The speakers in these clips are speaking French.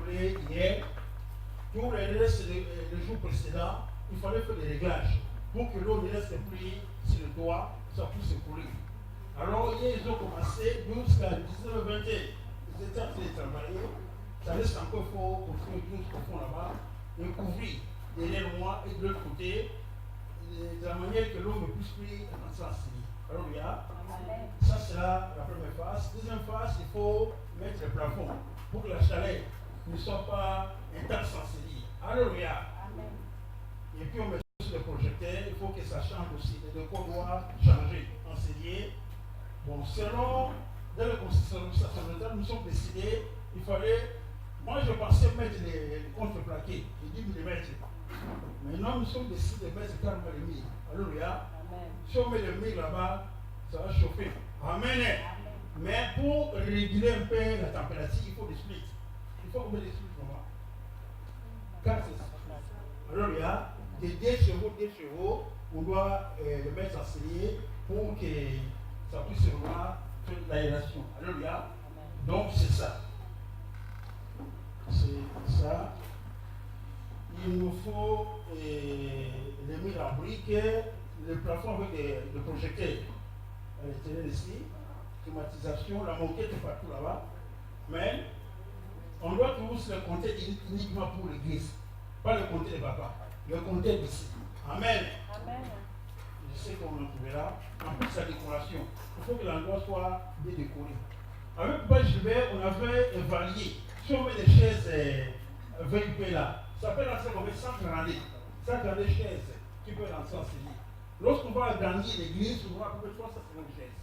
rappelé hier, tous les restes des jours précédents, il fallait faire des réglages pour que l'eau ne reste plus sur le toit, ça puisse couler. Alors hier, ils ont commencé jusqu'à 19h20. Ils étaient en train de travailler. Ça reste encore fort construire tout ce fond là-bas et couvrir derrière moi et de l'autre côté de la manière que l'eau ne puisse plus entrer en Syrie. Alléluia. Ça sera la première phase. Deuxième phase, il faut mettre le plafond pour que la chaleur ne soit pas intense en Syrie. Alléluia. Et puis on met sur le projecteur, il faut que ça change aussi. Le décor doit changer en Syrie. Bon, selon dans le conseil sacerdotal, nous sommes décidés, il fallait. Moi, je pensais mettre les contreplaqués, les 10 mm. Maintenant, nous sommes décidés de mettre carrément les murs. Alléluia. Si on met le mur là-bas, ça va chauffer. Amen. Mais pour réguler un peu la température, il faut des splits. Il faut qu'on mette des splits pour moi. 4 Alléluia. Des 2 chevaux, on doit le mettre en cellier pour que ça puisse avoir toute l'aération. Alléluia. Donc, c'est ça. C'est ça. Il nous faut les murs en briques, le plafond avec des projecteurs à l'intérieur ici, climatisation, la moquette partout là-bas. Mais on doit tous le compter uniquement pour l'église, pas le compter des papas, le compter d'ici. Amen. Amen. Je sais qu'on en trouvera. En plus, la décoration. Il faut que l'endroit soit bien décoré. Avec Papa Gilbert, on avait évalué. Si on met des chaises VIP là, ça peut rentrer comme 130 chaises qui peuvent rentrer en Syrie. Lorsqu'on va agrandir l'église, on aura à peu près 350 chaises.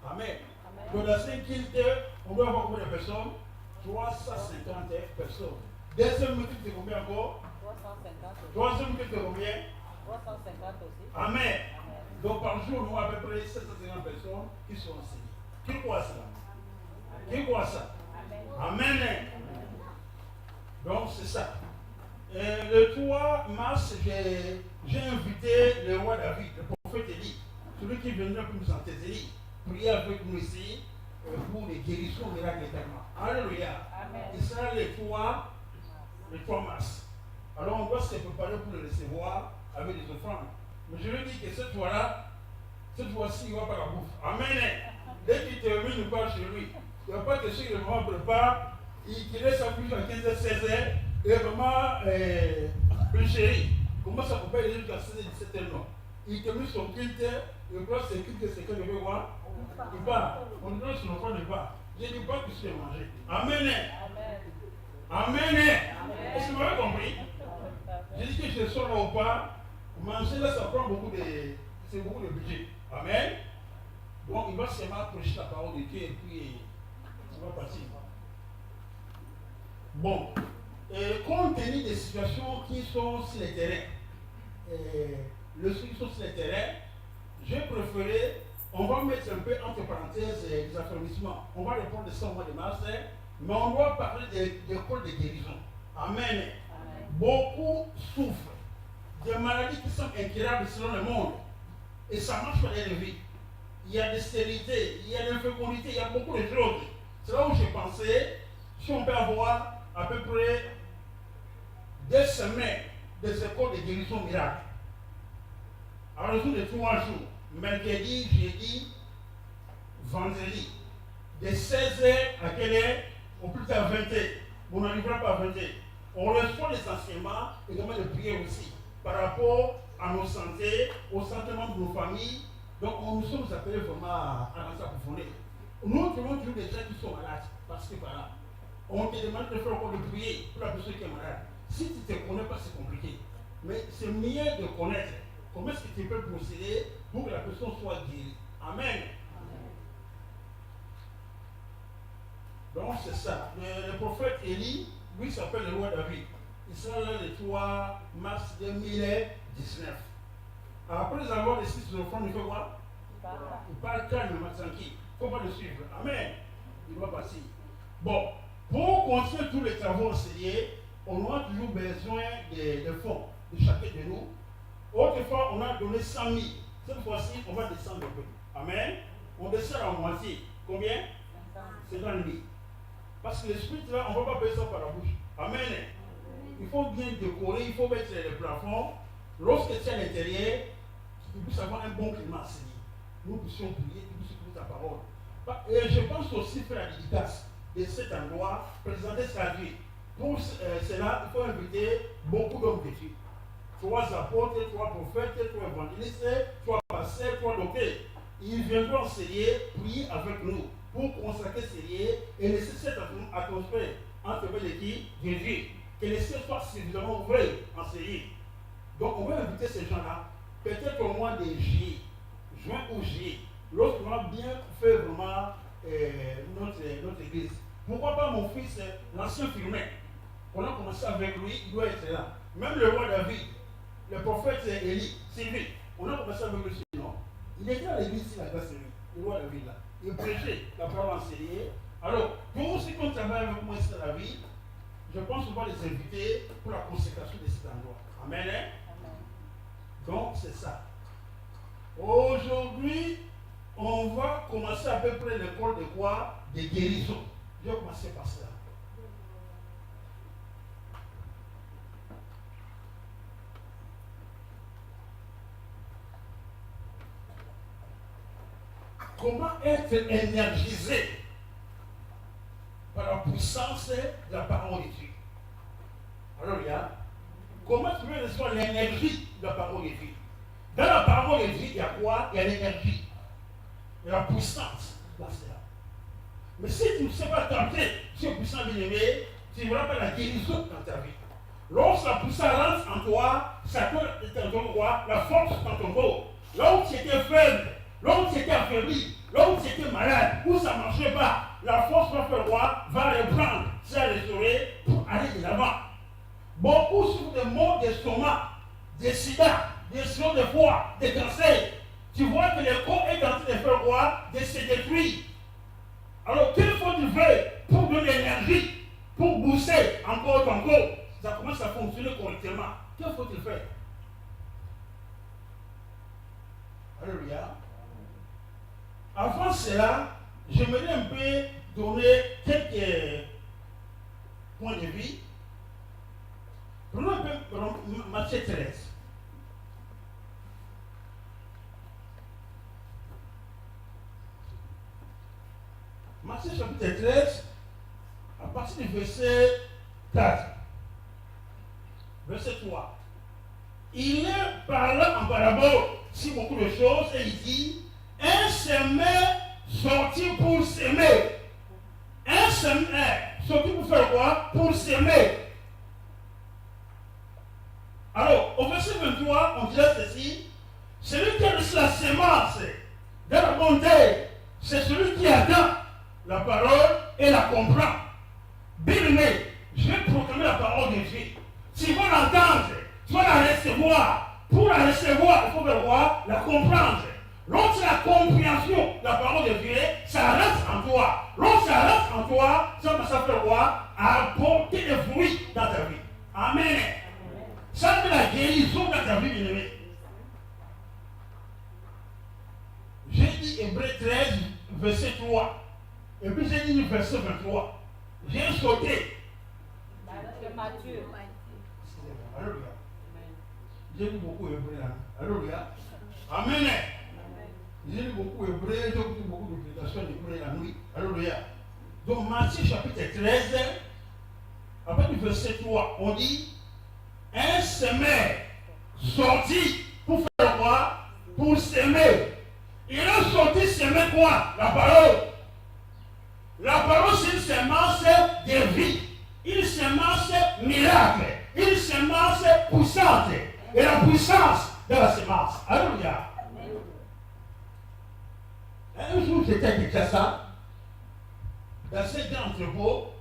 Amen. Dans la 5 on doit avoir combien de personnes? 350 personnes. Deuxième multiple, c'est combien encore? 350. Troisième multiple, c'est combien? 350 aussi. Amen. Donc par jour, nous avons à peu près 750 personnes qui sont en Syrie. Qui croit ça? Qui croit ça? Amen. Donc c'est ça. Le 3 mars, j'ai invité le roi David, le prophète Élie, celui qui viendra pour nous intercéder, prier avec nous ici pour les guérisons miracles éternellement. Alléluia. Il sera le 3 mars. Alors on doit se préparer pour le recevoir avec des offrandes. Mais je lui dis que cette fois-ci, il ne va pas la bouffe. Amen. Dès qu'il termine, il part chez lui. Il ne va pas que ceux qui le moment prépare, il laisse sa bouche à 15h, 16h, et vraiment, le chéri, comment ça peut pas aller jusqu'à 16h, 17h, non. Il termine son culte, il croit que c'est culte, c'est que je veux voir. Il part. On donne son enfant, il part. Je ne dis pas que je vais manger. Amen. Amen. Est-ce que vous m'avez compris? J'ai dit que je sors là ou pas. Manger là, ça prend beaucoup de budget. Amen. Donc, il va seulement prêcher la parole de Dieu et puis il va partir. Bon, compte tenu des situations qui sont sur le terrain, j'ai préféré, on va mettre un peu entre parenthèses les affermissements. On va répondre de ça au mois de mars, mais on doit parler des écoles de guérison. Amen. Beaucoup souffrent des maladies qui sont incurables selon le monde. Et ça marche pas élevé. Il y a des stérilités, il y a de l'infécondité, il y a beaucoup de choses. C'est là où j'ai pensé, si on peut avoir à peu près 2 semaines des écoles de guérison miracle. À raison de 3 jours, mercredi, jeudi, vendredi, de 16h à quelle heure? Au plus tard 20h. On n'arrivera pas à 20h. On reçoit les enseignements et également de prières aussi par rapport à nos santé, au sentiment de nos familles. Donc nous sommes appelés vraiment à s'approfondir. Nous trouvons toujours des gens qui sont malades, parce que voilà, on te demande de faire encore de prier pour la personne qui est malade. Si tu ne te connais pas, c'est compliqué. Mais c'est mieux de connaître comment est-ce que tu peux procéder pour que la personne soit guérie. Amen. Donc c'est ça. Le prophète Élie, lui s'appelle le roi David. Il sera là le 3 mars 2019. Après avoir laissé ses offrandes, il fait quoi? Il parle calmement, tranquille. Il ne faut pas le suivre. Amen. Il doit passer. Bon, pour construire tous les travaux enseignés, on aura toujours besoin de fonds de chacun de nous. Autrefois, on a donné 100 000. Cette fois-ci, on va descendre un peu. Amen. On descend en moitié. Combien? 50 000. Parce que l'esprit là, on ne va pas payer ça par la bouche. Amen. Il faut bien décorer, il faut mettre les plafonds. Lorsque tu es à l'intérieur, tu puisses avoir un bon climat à Seigneur. Nous puissions prier, nous puissions écouter ta parole. Et je pense aussi faire la dédicace de cet endroit, présenter sa vie. Pour cela, il faut inviter beaucoup d'hommes de Dieu. 3 apôtres, 3 prophètes, 3 évangélistes, 3 pasteurs, 3 docteurs. Ils viendront enseigner, prier avec nous pour consacrer Seigneur et laisser cette atmosphère entre les qui de Dieu. Que les cieux soient suffisamment ouverts, enseigner. Donc on va inviter ces gens-là, peut-être au mois de juillet, juin ou juillet, lorsqu'on va bien faire vraiment notre église. Pourquoi pas mon fils, l'ancien Firmin? On a commencé avec lui, il doit être là. Même le roi David, le prophète Élie, Sylvie, on a commencé avec lui sinon. Il était à l'église ici, la grâce de lui, le roi David là. Il prêchait la parole enseignée. Alors, pour ceux qui travaillent avec moi ici dans la vie, je pense qu'on va les inviter pour la consécration de cet endroit. Amen. Amen. Donc, c'est ça. Aujourd'hui, on va commencer à peu près l'école de quoi? De guérison. Je vais commencer par cela. Comment être énergisé par la puissance de la parole de Dieu? Alors, regarde, comment tu veux recevoir l'énergie de la parole de Dieu? Dans la parole de Dieu, il y a quoi? Il y a l'énergie. Il y a la puissance. Là, c'est là. Mais si tu ne sais pas tenter ce puissant bien-aimé, tu ne verras pas la guérison dans ta vie. Lorsque la puissance rentre en toi, ça te donne quoi? La force dans ton corps. Là où tu étais faible, là où tu étais affaibli, là où tu étais malade, où ça ne marchait pas, la force va faire quoi? Va reprendre, ça restaurer pour aller de l'avant. Beaucoup souffrent de maux d'estomac, de sida, des sions de foie, des cancers. Tu vois que le corps est en train de faire quoi? De se détruire. Alors, qu'il faut-il faire pour donner l'énergie, pour booster encore ton corps? Ça commence à fonctionner correctement. Que faut-il faire? Alléluia. Avant cela, j'aimerais un peu donner quelques points de vue. Prenons un peu Matthieu 13. Matthieu chapitre 13, à partir du verset 4, verset 3. Il est parlant en parabole sur beaucoup de choses et il dit, un semeur sorti pour s'aimer. Un semeur sorti pour faire quoi? Pour s'aimer. Alors, au verset 23, on dirait ceci, celui qui a reçu la semence de la bonté, c'est celui qui attend la parole et la comprend. Bien-aimé, je vais proclamer la parole de Dieu. Tu vas l'entendre, tu vas la recevoir. Pour la recevoir, il faut faire quoi? La comprendre. Lorsque la compréhension de la parole de Dieu, ça reste en toi. Lorsque ça reste en toi, ça va faire quoi? Apporter des fruits dans ta vie. Amen. Ça fait la guérison dans ta vie, bien-aimé. J'ai dit Hébreux 13, verset 3. Et puis j'ai dit verset 23. J'ai sauté. Matthieu. Excusez-moi. Alléluia. J'ai lu beaucoup Hébreux là. Alléluia. Amen. J'ai lu beaucoup Hébreux, j'ai écouté beaucoup de prédications d'Hébreux la nuit. Alléluia. Donc Matthieu chapitre 13, à partir du verset 3, on dit un semeur sorti pour faire quoi? Pour s'aimer. Il a sorti s'aimer quoi? La parole. La parole, c'est une semence de vie, une semence miracle, une semence puissante. Et la puissance de la semence. Alléluia. Un jour, j'étais à Kinshasa, dans ce grand entrepôt,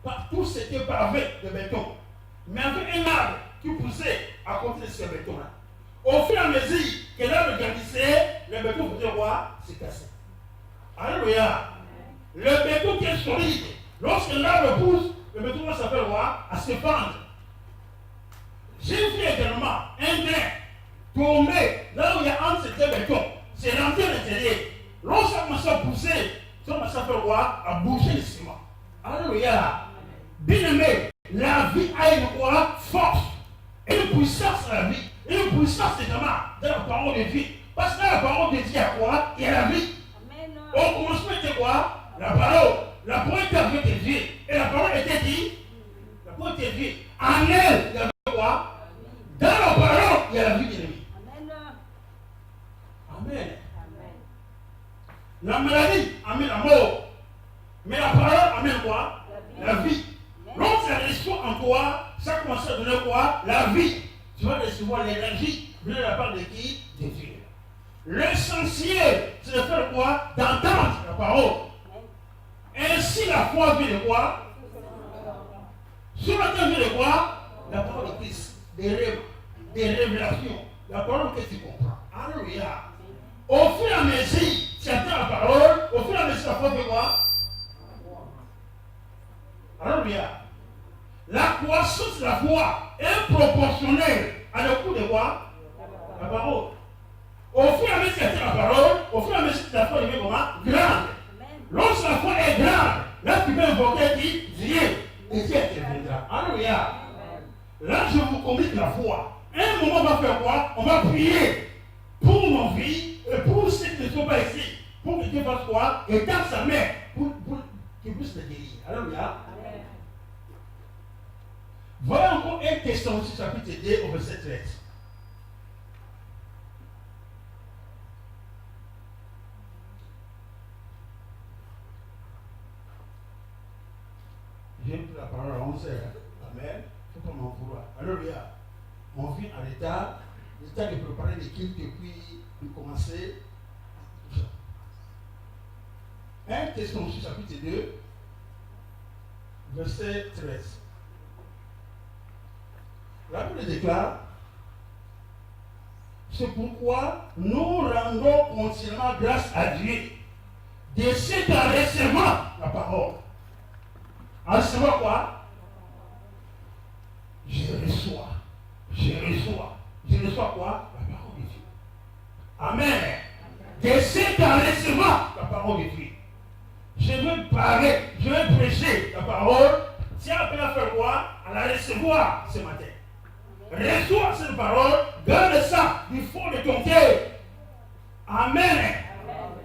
partout c'était pavé de béton. Mais avec un arbre qui poussait à côté de ce béton-là. Au fur et à mesure que l'arbre grandissait, le béton faisait quoi? C'est cassé. Alléluia. Le béton qui est solide, lorsque l'arbre pousse, le béton va s'appeler quoi? À se fendre. J'ai vu également un grain tomber là où il y a entre ces deux bétons. C'est rentré à l'intérieur. Lorsque ça commence à pousser, ça commence à faire quoi? À bouger le ciment. Alléluia. Alléluia. Bien-aimé, la vie a une quoi? Force. Et une puissance à la vie. Et une puissance également dans la parole de Dieu. Parce que dans la parole de Dieu, il y a quoi? Il y a la vie. Au commencement, c'était quoi? La parole. La parole était avec Dieu. Et la parole était dit. La parole était Dieu. En elle, il y avait quoi? Dans la parole, il y a la vie de l'ennemi. Amen. La maladie amène la mort. Mais la parole amène quoi? La vie. Lorsque ça reçoit en toi, ça commence à donner quoi? La vie. Tu vas recevoir l'énergie venant de la part de qui? De Dieu. L'essentiel, c'est de faire quoi? D'entendre la parole. Ainsi, la foi vient de quoi? Sur la terre vient de quoi? La parole de Christ. Des rêves, des révélations. La parole que tu comprends. Alléluia. Au fur et à mesure, tu attends la parole. Au fur et à mesure, la foi fait quoi? Alléluia. La croissance de la foi est proportionnelle à le coût de quoi? La parole. Au fur et à mesure que tu attends la parole, au fur et à mesure que la foi devient comment? Grande. Lorsque la foi est grande, là tu peux invoquer Dieu. Et Dieu interviendra. Alléluia. Là je vous communique la foi. Un moment on va faire quoi? On va prier pour nos vies et pour ceux qui ne sont pas ici. Pour que Dieu fasse quoi? Et dans sa main pour qu'il puisse le guérir. Alléluia. Voilà encore un Thessaloniciens chapitre 2 au verset 13. J'ai pris la parole à 11 heures. Amen. Il ne faut pas m'en vouloir. Alléluia. On vient en retard. L'état de préparer l'équipe depuis commencer. 1 Thessaloniciens chapitre 2, verset 13. La Bible déclare, c'est pourquoi nous rendons continuellement grâce à Dieu de ce qu'en recevant la parole. En recevant quoi? Je reçois quoi? La parole de Dieu. Amen. De ce qu'en recevant la parole de Dieu. Je veux parler, je veux prêcher la parole. Tu as appelé à faire quoi? À la recevoir ce matin. Reçois cette parole, garde ça du fond de ton cœur. Amen.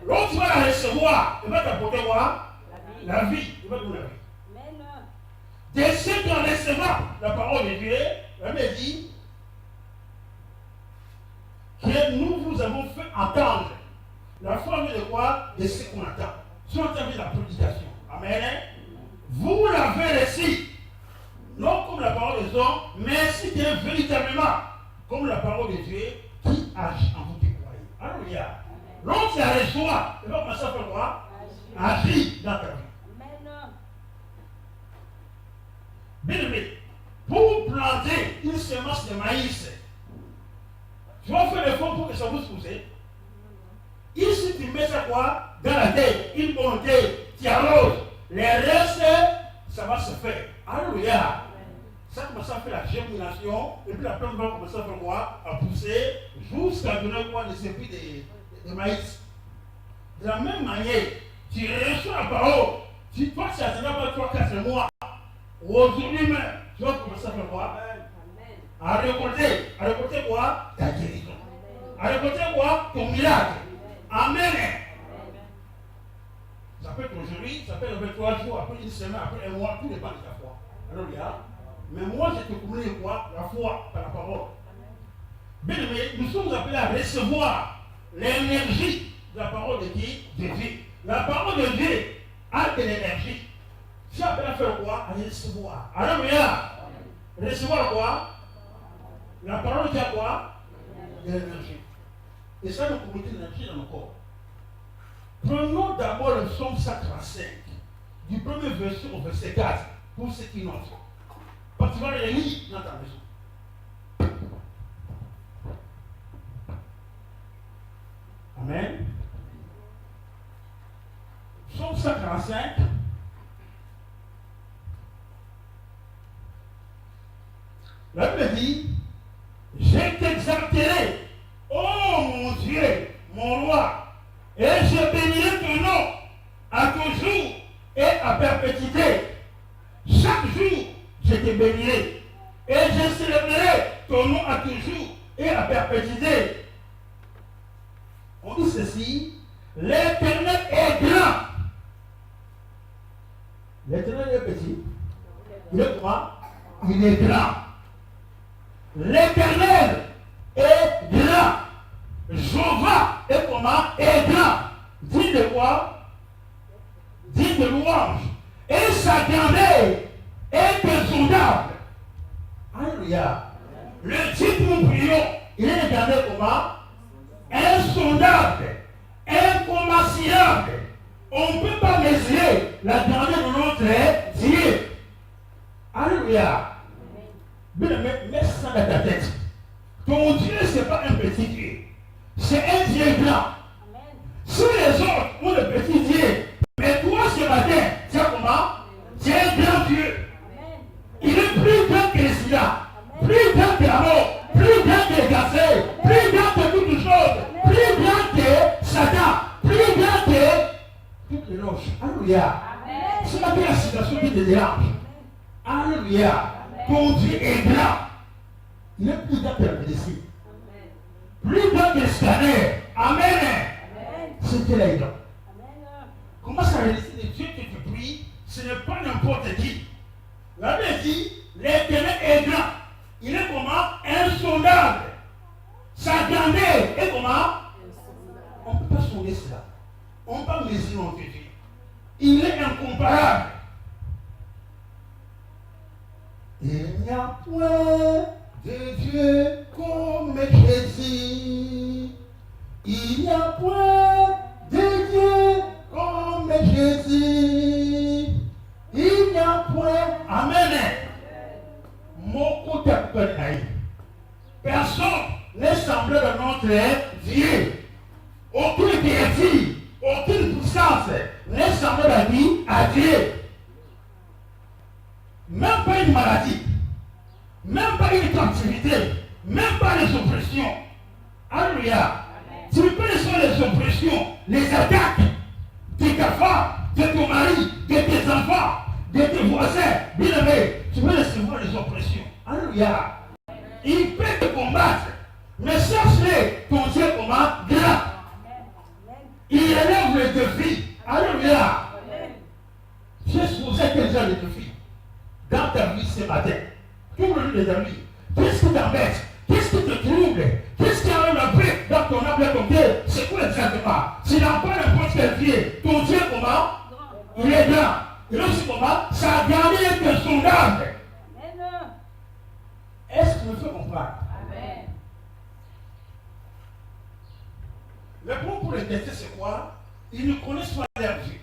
Lorsque tu vas la recevoir, il va t'apporter quoi? La vie. Il va te donner la vie. De ce qu'en recevant la parole de Dieu, la Bible dit que nous vous avons fait entendre. La foi vient de quoi? De ce qu'on attend. Si on entend la prédication. Amen. Vous l'avez reçu. Non comme la parole des hommes, mais c'était véritablement comme la parole de Dieu qui agit en vous qui croyez. Alléluia. Lorsque tu la reçois, tu vas commencer à faire quoi? Agir dans ta vie. Bien aimé, pour planter une semence de maïs, tu vas faire l'effort pour que ça vous pousse. Ici, tu mets ça quoi? Dans la terre, une bonne terre, tu arroses. Les restes, ça va se faire. Alléluia. Ça commence à faire la germination, et puis la plante va commencer à faire quoi? À pousser, jusqu'à donner quoi? Des épis de maïs. De la même manière, tu reçois la parole, toi, tu n'attendras pas 3-4 mois. Aujourd'hui même, tu vas commencer à faire quoi? À récolter quoi? Ta guérison. À récolter quoi? Ton miracle. Amen. Ça peut être aujourd'hui, ça peut être après 3 jours, après une semaine, après un mois, tout dépend de ta foi. Alléluia. Mais moi, je te communique quoi? La foi par la parole. Bien aimé, nous sommes appelés à recevoir l'énergie de la parole de qui? De Dieu. La parole de Dieu a de l'énergie. Tu as appelé à faire quoi? À recevoir. Alléluia. Recevoir quoi? La parole de Dieu a quoi? De l'énergie. Et ça nous communique l'énergie dans nos corps. Prenons d'abord le psaume 135, du premier verset au verset 4, pour ceux qui notent. Parce que tu vas les lire dans ta maison. Amen. Psaume 145. La Bible dit, je t'exalterai, ô mon Dieu, mon roi, et je bénirai ton nom à toujours et à perpétuité. Chaque jour, je te bénirai. Et je célébrerai ton nom à toujours et à perpétuité. On dit ceci, l'Éternel est grand. L'Éternel est petit. Il est quoi? Il est grand. L'Éternel est grand. Jéhovah est comment? Est grand. Dit de quoi? Dit de louange. Et sa grandeur est insondable. Alléluia. Le titre nous prions, il est regardé comment? Insondable, incommensurable. On ne peut pas mesurer la grandeur de notre Dieu. Alléluia. Bien, mets ça dans ta tête. Ton Dieu, ce n'est pas un petit Dieu. C'est un Dieu grand. Si les autres ont le petit Dieu, mais toi ce matin, tu sais comment? Tu es un grand Dieu. Il est plus grand que les sida, plus grand que la mort, plus grand que les cancers, plus grand que toutes choses, plus grand que Satan, plus grand que toutes les roches. Alléluia. C'est pas la situation qui te dérange. Alléluia. Ton Dieu est grand. Il est plus grand que la médecine. Plus grand que le scanner. Amen. C'est Dieu là. Comment ça réussit les dieux que tu pries? Ce n'est pas n'importe qui. La Bible dit, l'Éternel est grand. Il est comment? Insondable. Sa grandeur est comment? On ne peut pas sonder cela. On ne peut pas mesurer notre Dieu. Il est incomparable. Il n'y a point de Dieu comme Jésus. Il n'y a point de Dieu comme Jésus. Il n'y a point. Amen. Mon côté personne n'est semblable à notre Dieu. Aucune créature, aucune puissance n'est semblable à qui? À Dieu. Même pas une maladie, même pas une captivité, même pas les oppressions. Alléluia. Tu peux recevoir les oppressions, les attaques de ta femme, de ton mari, de tes enfants, de tes voisins, bien aimé. Tu peux recevoir les oppressions. Alléluia. Il peut te combattre, mais sache-le, ton Dieu comment? Grand. Il élève le défi. Alléluia. J'ai supposé quel genre de défi dans ta vie ce matin? Ouvre les amis. Qu'est-ce qui t'embête? Qu'est-ce qui te trouble? Qu'est-ce qui a la paix dans ton âme et ton cœur? C'est quoi exactement? Tu n'as pas n'importe quel Dieu. Ton Dieu comment? Il est grand. Il est aussi comment? Sa grandeur est insondable. Est-ce que tu me fais comprendre? Amen. Le point pour les tester, c'est quoi? Ils ne connaissent pas leur Dieu.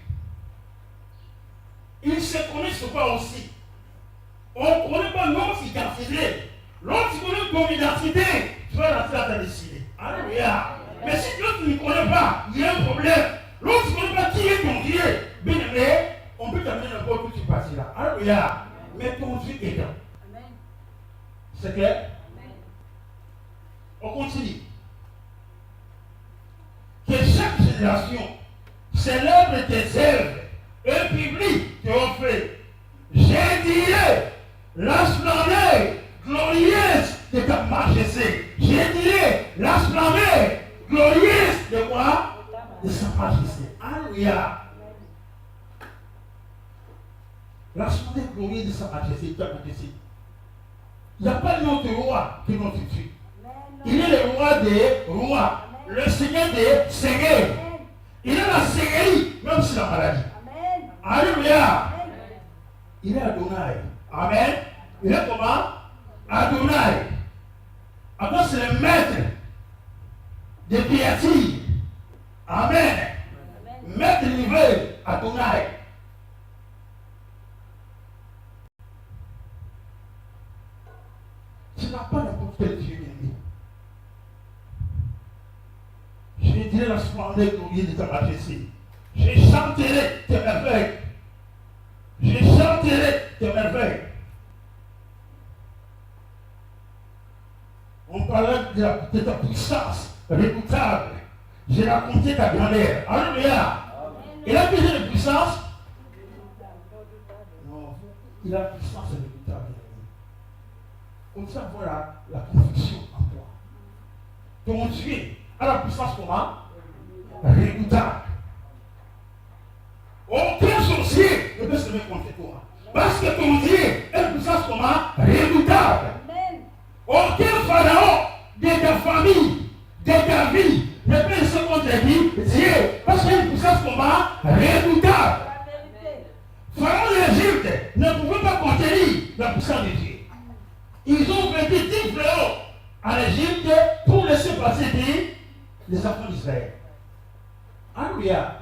Ils ne se connaissent pas aussi. On ne connaît pas notre identité. Lorsque tu connais ton identité, tu vas rentrer à ta destinée. Alléluia. Mais si tu ne connais pas, il y a un problème. Lorsque tu ne connais pas qui est ton Dieu, bien aimé, on peut t'amener n'importe où tu partiras. Alléluia. Mais ton Dieu est là. C'est clair? On continue. Que chaque génération célèbre tes œuvres et publie tes offres. J'ai dit la splendeur glorieuse de ta majesté. J'ai dit la splendeur glorieuse de quoi? De sa majesté. Alléluia. La splendeur glorieuse de sa majesté, de ta majesté. Il n'y a pas notre roi que notre Dieu. Il est le roi des rois, le Seigneur des seigneurs. Il est la seigneurie, même si la maladie. Alléluia. Il est Adonai. Amen. Il est comment? Adonai. Après, c'est le maître des créatures. Amen. Maître de l'univers, Adonai. Tu n'as pas n'importe quel Dieu ennemi. Je dirai la splendeur glorieuse de ta majesté. Je chanterai tes merveilles. Je chanterai tes merveilles. On parlait de ta puissance redoutable. J'ai raconté ta grandeur. Alléluia. Et la puissance de puissance? Non. Il a puissance redoutable. Continue à avoir la conviction en toi. Ton Dieu a la puissance comment? Redoutable. Aucun sorcier ne peut se mettre contre toi. Parce que ton Dieu a une puissance comment? Redoutable. Aucun pharaon de ta famille, de ta vie, ne peut se contre Dieu. Parce qu'il a une puissance comment? Redoutable. Pharaon d'Égypte ne pouvait pas contenir la puissance de Dieu. Ils ont vaincu 10 fléaux en Égypte pour laisser passer les enfants d'Israël. Alléluia.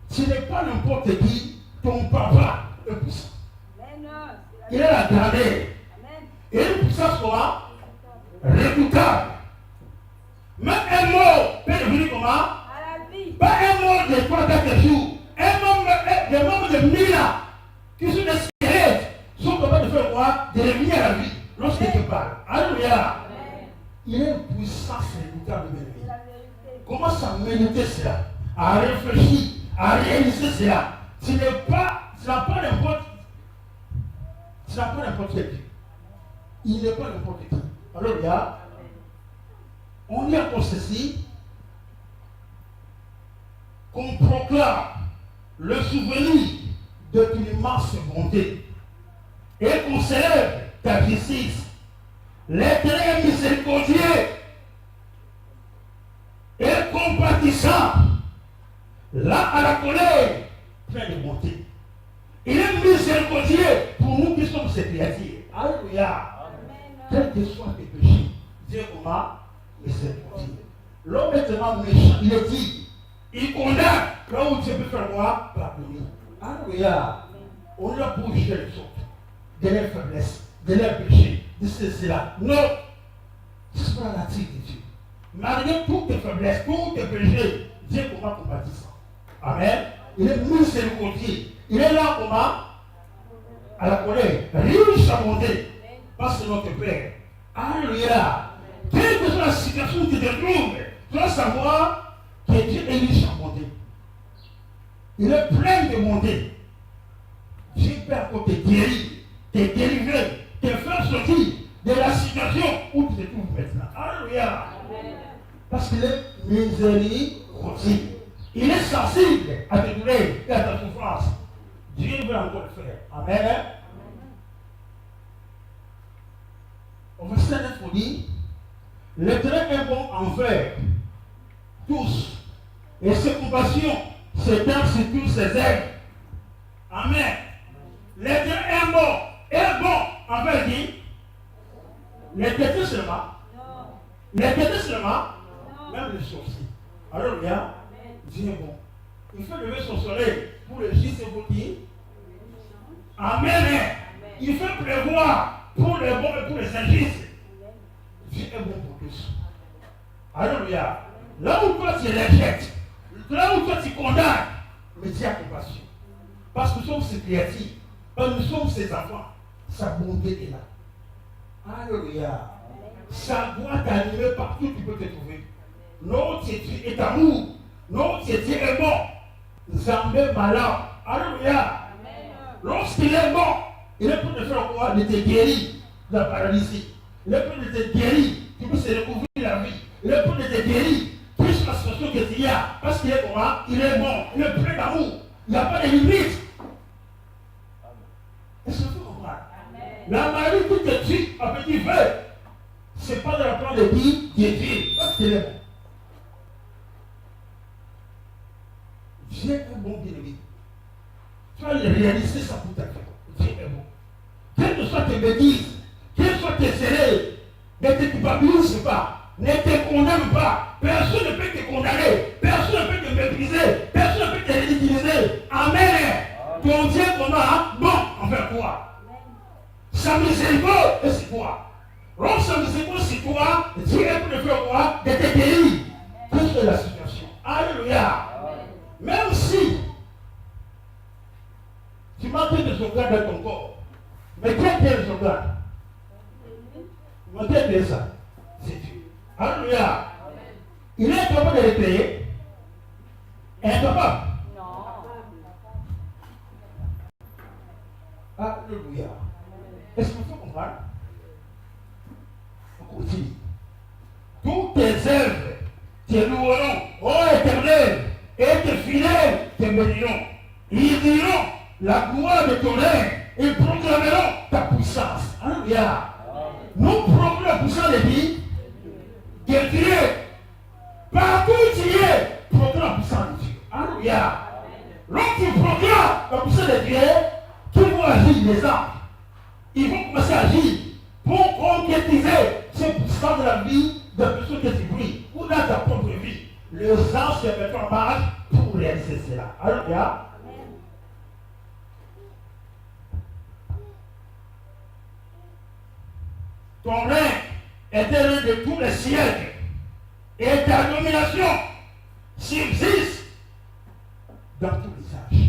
Ce n'est pas n'importe qui, ton papa est puissant. Il a la grandeur. Et une puissance quoi? Redoutable. Même un mot peut devenir comment? Pas un mot de 3-4 jours. Des membres de 1000 ans qui sont des squelettes sont capables de faire quoi? De revenir à la vie lorsqu'il te parle. Alléluia. Il a une puissance redoutable de vie. Commence à méditer cela, à réfléchir, à réaliser cela. Ce n'est pas n'importe qui. Il n'est pas n'importe qui. Alléluia. On y a pour ceci qu'on proclame le souvenir de ton immense bonté et qu'on célèbre ta justice. L'Éternel miséricordieux et compatissant, là à la colère, plein de bonté. Il est miséricordieux pour nous qui sommes ses créatures. Alléluia. Quels que soient tes péchés, Dieu comment? Miséricordieux. L'homme est tellement méchant, il est dit. Il condamne là où Dieu peut faire quoi? Pardonner. Alléluia. On l'a pour juger les autres, de leurs faiblesses, de leurs péchés, de cela. Non. C'est pas la nature de Dieu. Malgré toutes tes faiblesses, tous tes péchés, Dieu est comment compatissant. Amen. Il est miséricordieux. Il est là comment? À la colère, riche à bonté. Parce que notre Père. Alléluia. Quelle que soit la situation où tu te trouves, tu dois savoir que Dieu est riche en bonté. Il est plein de bonté. Dieu peut encore te guérir, te délivrer, te faire sortir de la situation où tu te trouves maintenant. Alléluia. Parce qu'il est miséricordieux. Il est sensible à tes douleurs et à ta souffrance. Dieu veut encore le faire. Amen. Au verset 9, on dit, l'Éternel est bon envers tous, et ses compassions s'étendent sur tous ses êtres. Amen. L'Éternel est bon envers qui? L'Éternel seulement. L'Éternel seulement. Même les sorciers. Alléluia. Dieu est bon. Il fait lever son soleil pour le juste et pour qui? Amen. Il fait pleuvoir pour les bons et pour les injustes. Dieu est bon pour tous. Alléluia. Là où toi tu rejettes, là où toi tu condamnes, mais Dieu a compassion. Parce que nous sommes ses créatures, parce que nous sommes ses enfants. Sa bonté est là. Alléluia. Ça doit t'animer partout où tu peux te trouver. Notre Dieu est amour. Notre Dieu est bon. Zambé malin. Alléluia. Lorsqu'il est bon, il est pour te faire quoi? De te guérir de la paralysie. Il est pour te guérir. Tu peux se recouvrir la vie. Il est pour te guérir. Plus la situation que tu as. Parce qu'il est comment? Il est bon. Il est plein d'amour. Il n'y a pas de limite. Est-ce que tu comprends? La maladie qui te tue à petit feu, ce n'est pas de la part de dire Dieu. Parce qu'il est bon. Dieu est bon, bien-aimé. Tu vas réaliser ça pour ta vie. Dieu est bon. Quelles que soient tes bêtises, quelles que soient tes erreurs, ne te culpabilise pas, ne te condamne pas. Personne ne peut te condamner, personne ne peut te mépriser, personne ne peut te ridiculiser. Amen. Ton Dieu comment? Bon envers toi. Sa miséricorde est sur toi. Lorsque sa miséricorde est sur toi, Dieu est pour te faire quoi? De te guérir. Quelle que la situation. Alléluia. Même si tu manques des organes dans ton corps, mais quel est les organes? Quel est ça? C'est Dieu. Alléluia. Il est capable de les payer. Incapable. Alléluia. Est-ce que vous comprenez? On continue. Toutes tes œuvres te loueront, ô Éternel, et tes fidèles te béniront. Ils diront la gloire de ton règne et proclameront ta puissance. Alléluia. Nous proclamons la puissance de qui? De Dieu. Partout où tu es, proclame la puissance de Dieu. Alléluia. Lorsque tu proclames la puissance de Dieu, qui vont agir les anges. Ils vont commencer à agir pour concrétiser ces puissances de la vie de la personne que tu pries ou dans ta propre vie. Les anges se mettent en marche pour réaliser cela. Alléluia. Ton règne est le règne de tous les siècles et ta domination subsiste dans tous les âges.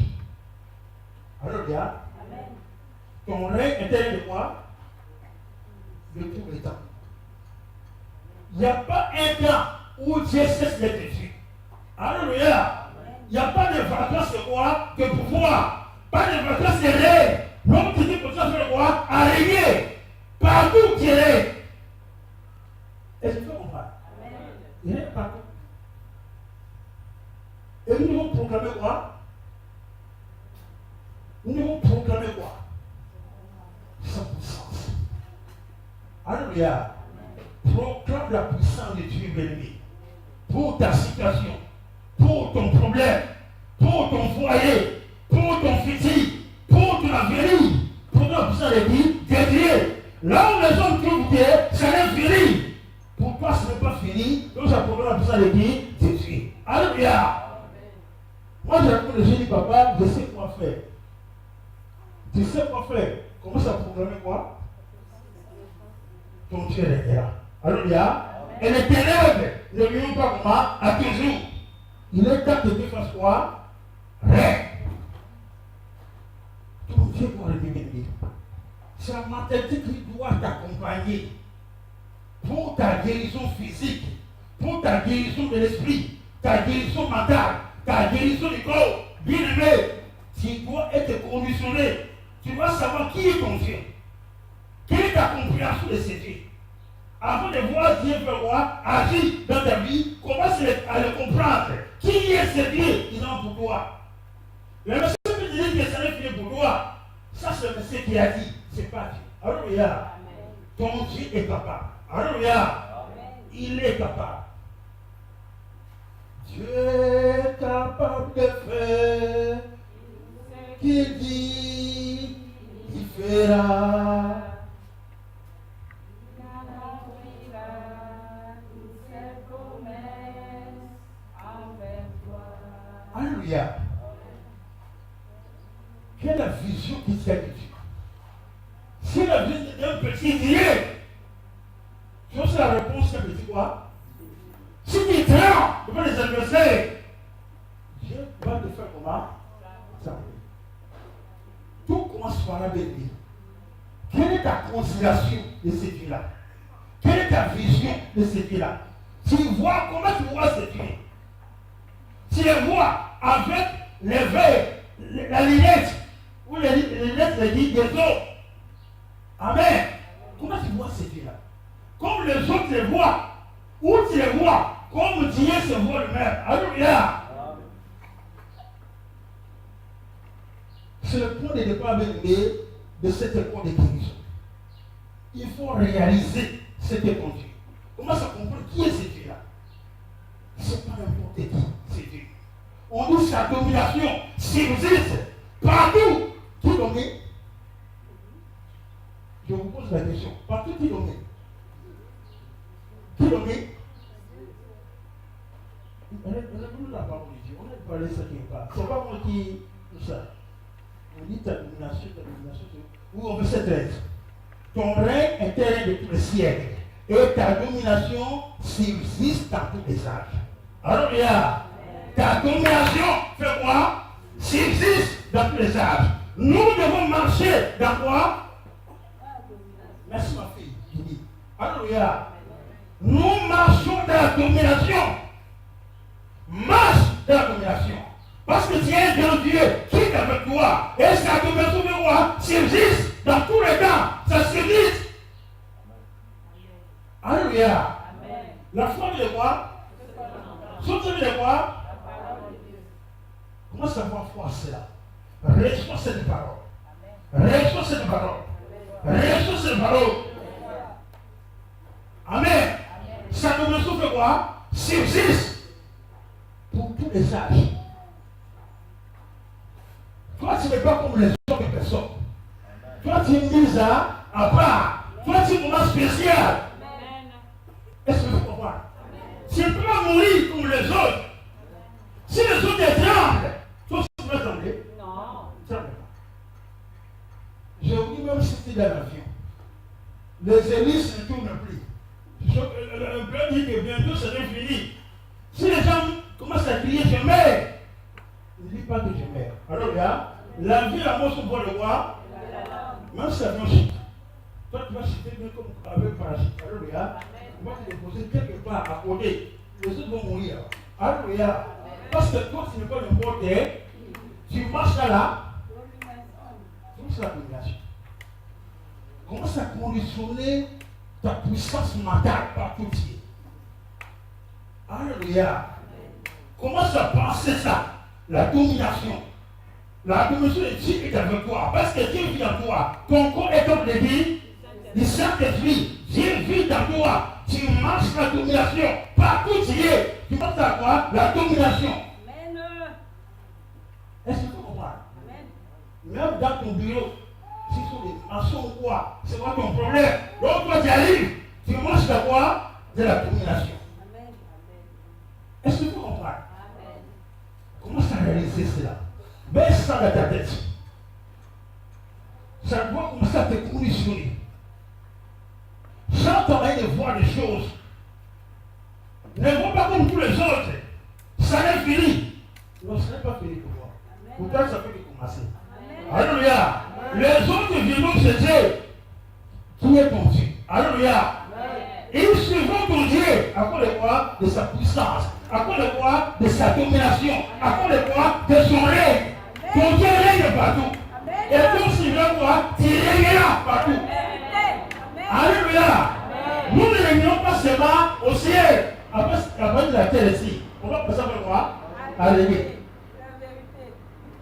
Alléluia. Ton règne est le règne de quoi? De tous les temps. Il n'y a pas un temps où Dieu cesse d'être Dieu. Alléluia. Il n'y a pas de vacances de quoi? De pouvoir. Pas de vacances de règne. L'homme qui dit pour ça faire quoi? À régner. Partout où tu es. Est-ce que tu comprends? Il est partout. Et nous devons proclamer quoi? Nous devons proclamer quoi? Sa puissance. Alléluia. Proclame la puissance de Dieu béni pour ta situation, pour ton problème, pour ton foyer, pour ton futur, pour ton avenir. Proclame la puissance de Dieu. Là où les hommes trouvent Dieu, ça n'est fini. Pour toi, ce n'est pas fini. Donc, ça proclame la puissance de Dieu. Alléluia. Moi, j'ai répondu, j'ai dit, papa, je sais quoi faire. Tu sais quoi faire? Commence à proclamer quoi? Ton Dieu est là. Alléluia. Et les ténèbres ne lui pas comment? À toujours. Il est temps que Dieu fasse quoi? Règne. Ton Dieu doit revenir. C'est la mentalité qui doit t'accompagner pour ta guérison physique, pour ta guérison de l'esprit, ta guérison mentale, ta guérison du corps. Bien aimé, tu dois être conditionné. Tu dois savoir qui est ton Dieu. Quelle est ta compréhension de ces dieux. Avant de voir Dieu faire quoi, agir dans ta vie, commence à le comprendre. Qui est ce Dieu disant pour toi? Le monsieur qui dit que ça n'est fini pour toi, ça c'est le monsieur qui a dit, c'est pas Dieu. Alléluia. Ton Dieu est capable. Alléluia. Il est capable. Dieu est capable de faire ce qu'il dit, il fera. Alléluia. Quelle est la vision qui tient de Dieu? C'est la vision d'un petit Dieu. Tu vois, c'est la réponse d'un petit quoi? Si tu es devant les adversaires, Dieu va te faire comment? Ça. Tout commence par la bénédiction. Quelle est ta considération de ces dieux-là? Quelle est ta vision de ces dieux-là? Tu vois, comment tu vois ces dieux? Tu les vois avec les verres, la lunette, ou les lunettes des autres. Amen. Comment tu vois ces dieux-là? Comme les autres les voient, ou tu les vois, comme Dieu se voit lui-même. Alléluia. C'est le point de départ de cette école de guérison. Il faut réaliser cet école de Dieu. Comment ça comprendre qui est ce Dieu-là? C'est pas n'importe qui, c'est Dieu. On dit sa domination subsiste partout. Qui domine? Je vous pose la question. Partout qui domine? Qui domine? On est la parole de Dieu. On a parlé de ça quelque part. C'est pas moi qui tout ça. On dit ta domination. Ou on veut cette lettre. Ton règne est un règne de tous les siècles. Et ta domination subsiste dans tous les âges. Alléluia. Ta domination fait quoi? Subsiste dans tous les âges. Nous devons marcher dans quoi? Merci ma fille. Alléluia. Nous marchons dans la domination. Marche dans la domination. Parce que tu es un grand Dieu qui est avec toi. Et sa domination de roi subsiste dans tous les temps. Ça subsiste. Alléluia. La foi de quoi? Soutenu de quoi? Comment savoir foi cela? Reçois cette parole. Reçois cette parole. Reçois cette parole. Amen. Sa domination de quoi? Subsiste pour tous les âges. Toi, tu n'es pas comme les autres personnes. Toi, tu es mis à part. Toi, tu es vraiment spécial. Est-ce que vous comprenez? Tu ne peux pas mourir comme les autres. Si les autres tremblent, toi, tu peux trembler? Non. Tremble pas. J'ai oublié même si tu es dans l'avion. Les hélices ne tournent plus. Le plan dit que bientôt ça va finir. Si les gens commencent à crier, je meurs. Ne dis pas que je meurs. Alors là, la vie, la mort sont pour le roi. Même si l'avion chute. Toi, tu vas chuter bien comme avec un parachute. Alors là, tu vas te déposer quelque part à côté. Les autres vont mourir. Alors là, parce que toi, tu n'es pas n'importe qui. Tu marches là. C'est la domination. Commence à conditionner ta puissance mentale par tout Dieu. Alléluia. Commence à penser ça. La domination. La domination de Dieu est avec toi. Parce que Dieu vit en toi. Ton corps est comme le dit du Saint-Esprit. Dieu vit en toi. Tu marches la domination. Partout tu es. Tu marches à quoi? La domination. Est-ce que tu comprends? Même dans ton bureau, si ce sont des maçons ou quoi, c'est quoi ton problème? Donc toi tu arrives, tu marches à quoi? De la domination. Est-ce que tu comprends? Commence à réaliser cela. Baisse ça dans ta tête. Ça doit commencer à te conditionner. Chante en de voir des choses. Ne vois pas comme tous les autres. Ça n'est fini. Non, ce n'est pas fini pour moi. Pourtant, ça peut commencer. Alléluia. Les autres viendront chez Dieu. Qui est ton Dieu? Alléluia. Ils suivront ton Dieu. À cause de quoi? De sa puissance. À cause de quoi? De sa domination. À cause de quoi? De son règne. Ton Dieu règne partout. Et toi, si tu veux quoi? Tu régneras partout. Alléluia. Nous ne régnons pas seulement au ciel. Après de la terre ici. On va passer par quoi? À régner.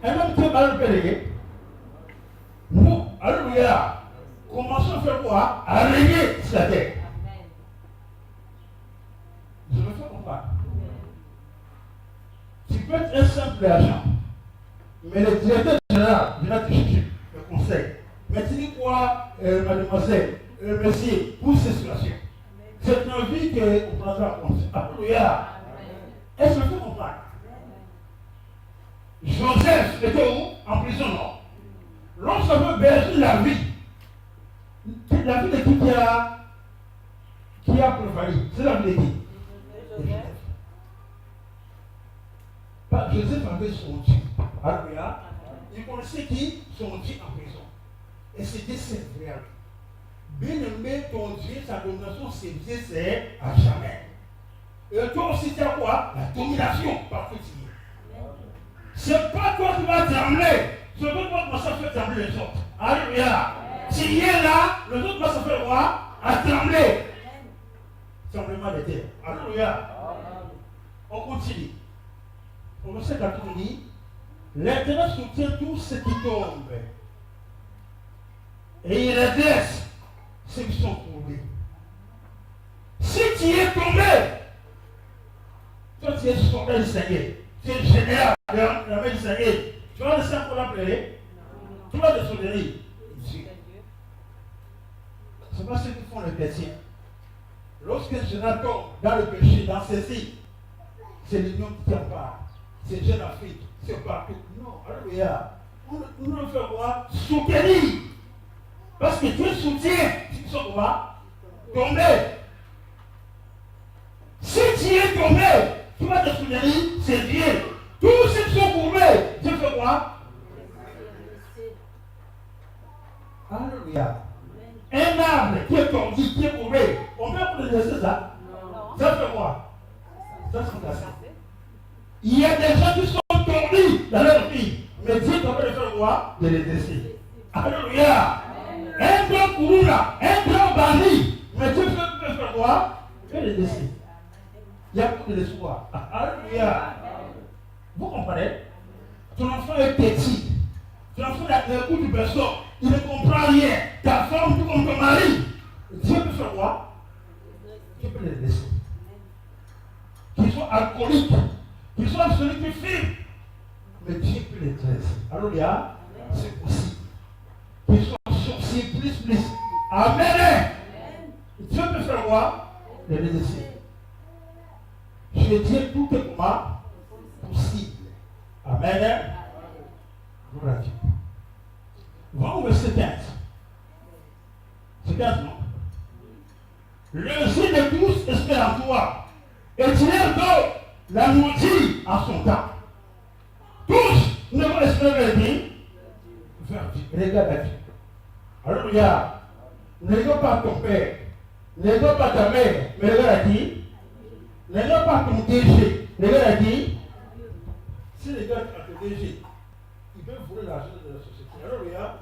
Un homme qui est mal régner. Nous, alléluia. Commençons à faire quoi? À régner sur la terre. Je me fais comprendre. Tu peux être un simple agent. Mais le directeur général vient te chercher le conseil. Mais tu dis quoi, mademoiselle, monsieur, pour ces situations? C'est une vie qu'on prendra en compte. Alléluia. Est-ce que tu comprends? Joseph était où? En prison, non? Lorsqu'on veut berger la vie de qui a prévalu? C'est la vie de qui? Joseph avait son Dieu. Alléluia. Il connaissait qui? Son Dieu en prison. Et c'était vrai. Bien-aimé, ton Dieu, sa domination, c'est à jamais. Et toi aussi, tu as quoi? La domination partout. C'est pas toi qui vas trembler. C'est pas toi qui vas se faire trembler les autres. Alléluia. Si il est là, les autres vont se faire quoi? À trembler. Tremblement de terre. Alléluia. On continue. Au verset 4, on dit, l'Éternel soutient tous ceux qui tombent. Et il redresse ceux qui sont courbés. Si tu es tombé, toi tu es soldat du Seigneur, tu es général de l'armée du Seigneur, tu vas laisser encore l'appeler? Tu vas te soutenir. C'est pas ce qu'ils font les chrétiens. Lorsqu'un général tombe dans le péché, dans ceci, c'est l'union qui tient pas. C'est jeune Afrique, c'est partout. Non, alléluia. Nous ne faisons quoi? Soutenir. Parce que Dieu soutient. Tu sais quoi? Tomber. Si tu es tombé, tu vas te soutenir, c'est Dieu. Tous ceux qui sont courbés, Dieu fait quoi? Alléluia. Un arbre qui est tordu, qui est courbé, on peut laisser ça? Non. Ça fait quoi? Ça c'est cassé. Il y a des gens qui sont tordus, dans leur vie. Mais Dieu doit le faire quoi? De les laisser. Alléluia. Un grand courroux là, un grand bandit. Mais Dieu peut faire quoi? Que les laisser. Il y a beaucoup de l'espoir. Alléluia. Vous comprenez? Ton enfant est petit. Ton enfant a un coup de personne. Il ne comprend rien. Ta femme, tout comme ton mari. Dieu peut faire quoi? Dieu peut les laisser. Qu'ils soient alcooliques, qu'ils soient solitudes, mais Dieu peut les laisser. Alléluia. C'est possible. Qu'ils soient sorciers, plus. Amen. Dieu peut faire quoi? Les laisser. Je dis tout est quoi? Possible. Amen. Gloire à Dieu. Va au verset 15. C'est 15, non? Le Dieu de tous espère en toi. Et tu es donc la nourriture à son temps. Tous ne vont espérer vers Dieu. Regarde à Dieu. Alléluia. Ne regarde pas ton père. Ne regarde pas ta mère. Mais regarde à qui? Ne regarde pas ton DG. Regarde à qui? Si les gars à ton DG, ils peuvent voler l'argent de la société. Alléluia.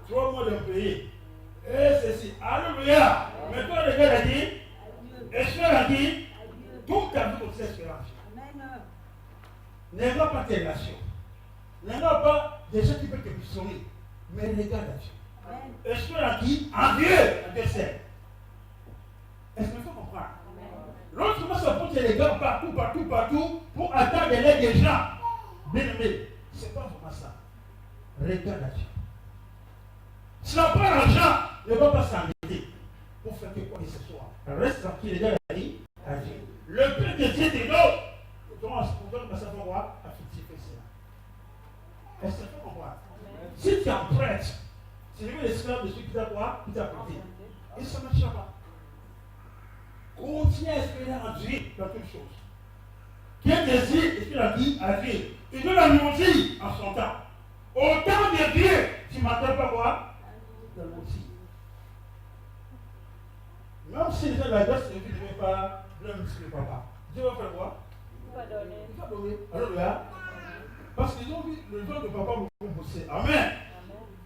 3 mois d'impayé. Et ceci. Alléluia. Mais toi, regarde à qui? Espère à qui? Toute ta vie aussi espérance. N'aime pas tes relations. N'aime pas des gens qui peuvent te pistonner. Mais regarde à Dieu. Espère à qui? En Dieu. À Dieu seul. Est-ce que tu comprends? L'autre commence à poser les gars partout pour attendre l'aide des gens. Bien aimé, ce n'est pas vraiment ça. Regarde à Dieu. Si on n'a pas l'argent, ne va pas s'endetter pour faire quoi que ce soit. Reste tranquille, regarde à Dieu. Le Père de Dieu te donne. On donne à savoir quoi? À fructifier cela. Est-ce que tu comprends? Si tu es prêtre, tu es l'esclave de celui qui t'a quoi? Qui t'a prêté. Et ça ne marchera pas. Continue à espérer en Dieu dans toutes choses. Quel désir est-il à Dieu? À Dieu. Il doit la nourrir en son temps. Au temps de Dieu, tu ne m'attends pas quoi? La nourrir. Même si les gens de la grâce ne vivent pas, blâme le papa. Dieu va faire quoi? Il va donner. Il va donner. Alléluia. Parce qu'ils ont vu le ventre de papa beaucoup bosser. Amen.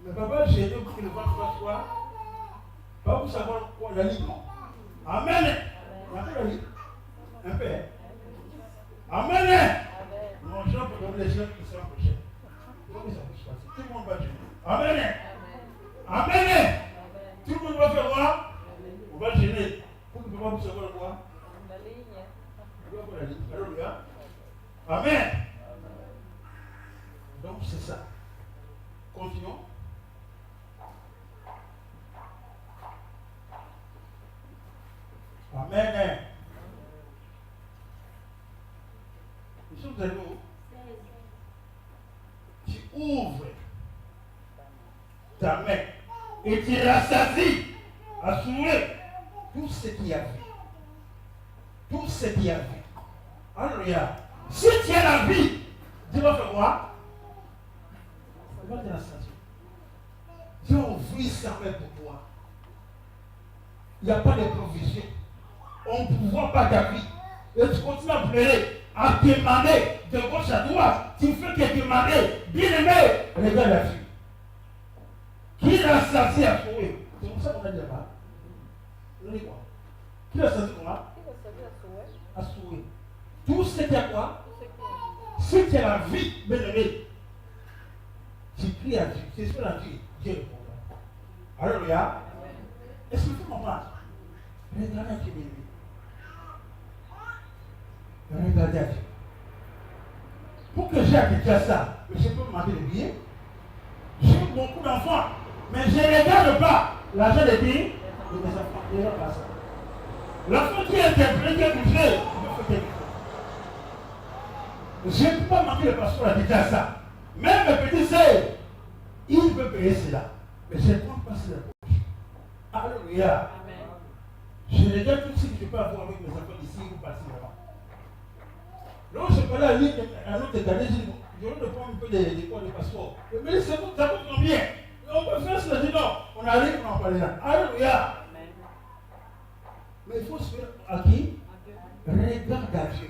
Mais papa j'ai gêné pour que le ventre fasse quoi? Pas pour savoir quoi la ligne. Amen. On a fait la ligne. Un peu. Amen. Mon Jean peut donner les gens qui sont prochains. Donc ça peut se passer. Tout le monde va gêner. Amen. Amen. Tout le monde va faire quoi? On va gêner. Pour que papa puisse savoir quoi? La ligne. On va faire la ligne. Alléluia. Amen. Donc c'est ça. Continuons. Amen. Nous sommes allés où? Tu ouvres ta main et tu rassasies à soulever tout ce qu'il y a vu. Tout ce qu'il y a vu. Alléluia. Si tu as la vie, Dieu va faire quoi? Il va te rassasier. Dieu ouvre sa main pour toi. Il n'y a pas de provision. On ne voit pas ta vie. Et tu continues à pleurer, à demander de gauche à droite. Tu fais que demander. Bien aimé, regarde la vie. Qui l'a saisi à trouver? C'est pour ça qu'on a dit là-bas. On dit quoi? Qui l'a saisi quoi? À souhaiter. Tout ce qui a quoi? Ce qui a la vie, bien aimé. Tu cries à Dieu. Tu espères à Dieu. Dieu répondra. Alléluia. Est-ce que tu comprends? Regardez à Dieu, bien aimé. Regardez à Dieu. Pour que j'ai habitué à ça, je peux me demander le billet. J'ai beaucoup d'enfants, mais je ne regarde pas l'argent des billes de mes enfants. Je ne regarde pas ça. L'enfant qui est interpellé, qui est touché, il peut faire quelque chose. Je ne peux pas manquer le passeport à dire ça. Même mes petits sœurs, ils peuvent payer cela. Mais je ne compte pas sur la poche. Alléluia. Je regarde tout ce que je peux avoir avec mes enfants ici ou partir là-bas. Lorsque je parlais à un autre état, je vais prendre un peu de passeport. Mais ça coûte combien? On peut faire cela, dis non. On arrive, on en parle là. Alléluia. Mais il faut se faire à qui? Regarde à Dieu.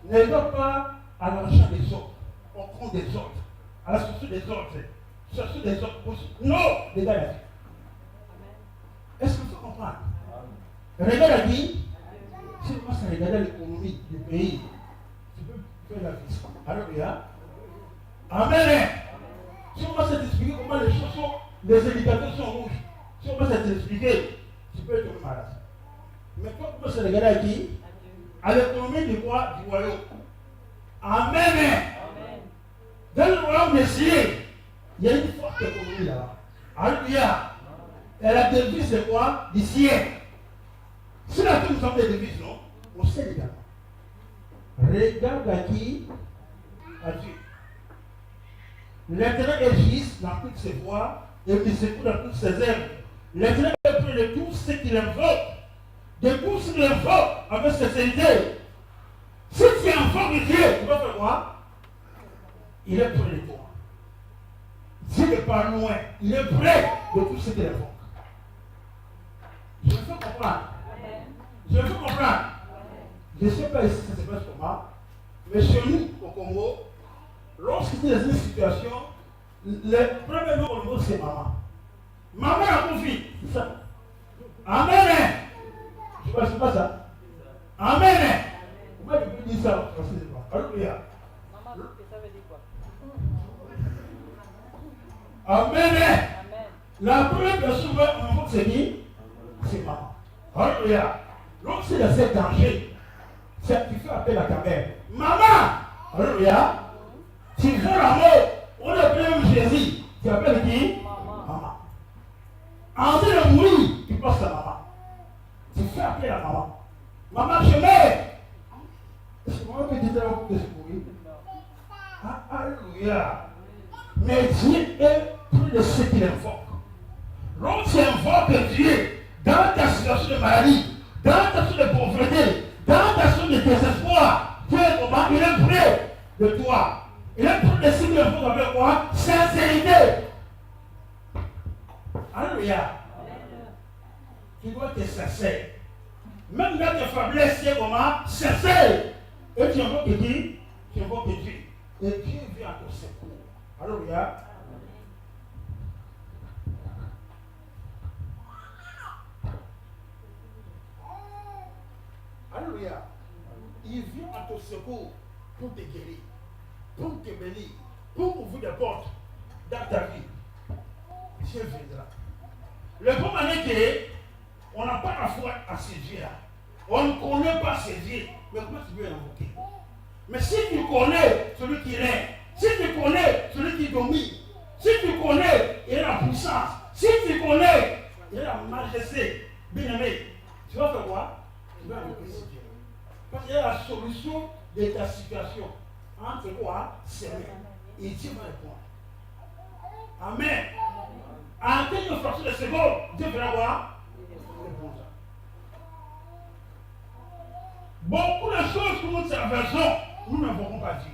Ne regarde pas à l'argent des autres. on compte des ordres. À la source des ordres. Chercher des ordres possibles. Non, les gars, il a dit. Est-ce que tu comprends? Regarde, a dit, si tu commences à regarder l'économie du pays, tu peux faire la vie. Alléluia. Amen. Si on va t'expliquer comment les choses sont, les indicateurs sont rouges, si on va t'expliquer, tu peux être malade. Mais toi, comment se regarder à qui? À l'économie du roi du royaume. Amen. Dans le royaume des cieux, il y a une forte économie là-bas. Alléluia. Et la devise c'est quoi? Du ciel. Si là nous sommes des devises, non? On sait également. Regarde à qui? À Dieu. L'Éternel est juste dans toutes ses voies et miséricordieux dans toutes ses œuvres. L'Éternel est près de tous ceux qui l'invoquent. De tous ceux qui l'invoquent avec sincérité. Si tu invoques Dieu, tu vas faire quoi? Il est près de toi. Dieu n'est pas loin. Il est près de tous ceux qui l'invoquent. Je me fais comprendre. Je me fais comprendre. Je ne sais pas ici ça se passe comment, mais chez nous, au Congo, lorsque tu es dans une situation, le premier nom au Congo, c'est maman. Maman a confié. C'est ça. Amen. Je ne sais pas ça. Amen. Moi, je peux dire ça en français. Alléluia. Maman, ça veut dire quoi? Amen. La première personne qui c'est qui? C'est maman. Alléluia. Lorsque c'est dans cet danger, tu fais appel à ta mère. Maman! Alléluia. Tu fais l'amour. On appelle même Jésus. Tu appelles qui? Maman. En train de mourir, tu passes à maman. Tu fais appeler à maman. Maman, je meurs. Est-ce que maman peut dire là pour se mourir? Alléluia. Mais Dieu est plus de ceux qui l'invoquent. Lorsque tu invoques Dieu dans ta situation de maladie, dans ta situation de pauvreté, dans ta situation de désespoir, Dieu est comment? Il est près de toi. Il est près de ceux qui l'invoquent avec quoi? Sincérité. Alléluia. Tu dois être sincère. Même dans tes faiblesses, c'est comment? Sincère. Et tu invoques qui? Tu invoques Dieu. Et Dieu vient à ton secours. Alléluia. Alléluia. Il vient à ton secours pour te guérir, pour te bénir, pour ouvrir des portes dans ta vie. Dieu viendra. Le problème est qu'on n'a pas la foi à ces dieux-là. On ne connaît pas ces dieux. Mais comment tu peux l'invoquer? Mais si tu connais celui qui règne, si tu connais celui qui domine, si tu connais, il a la puissance, si tu connais, il a la majesté, bien aimé, tu vas faire quoi? Tu vas invoquer ces dieux. Parce qu'il y a la solution de ta situation. Entre quoi? C'est vrai. Et Dieu va répondre. Amen. En quelques fractions de seconde, Dieu va voir. Répondre. Beaucoup de choses que nous traversons, nous n'invoquons pas Dieu.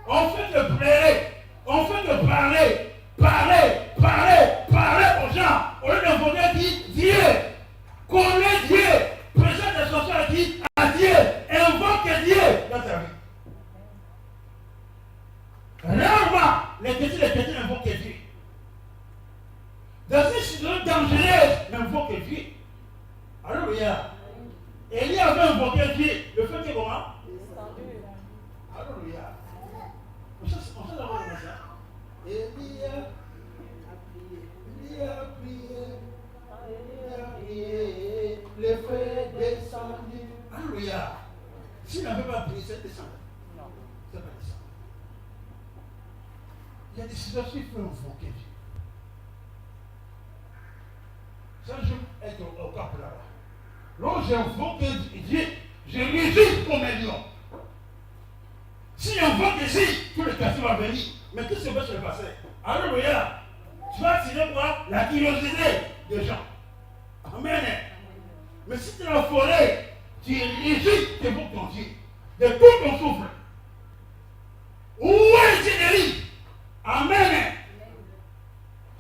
On fait que pleurer, on fait que parler aux gens. Au lieu d'invoquer qui? Dieu. Connais Dieu. Présente des chansons à qui? À Dieu. Invoque Dieu dans ta vie. Rarement, les chrétiens invoquent Dieu. Dans une situation dangereuse, invoquent Dieu. Alléluia. Élie avait invoqué Dieu. Le fait que comment? Alléluia. On sait d'abord comme ça. Élie a prié. Le feu est descendu. Alléluia. S'il n'avait pas prié, c'est descendu. Non. C'est pas descendu. Il y a des situations où il faut invoquer Dieu. Ça, je vais être au cap là-bas. Lorsque j'invoque Dieu, je résiste comme un lion. Si j'invoque ici, tout le quartier va venir. Mais qu'est-ce que se passer? Alléluia. Tu vas attirer quoi? La curiosité des gens. Amen. Mais si tu es dans la forêt, tu résistes devant ton Dieu. De tout ton souffle. Où est Dieu? Amen.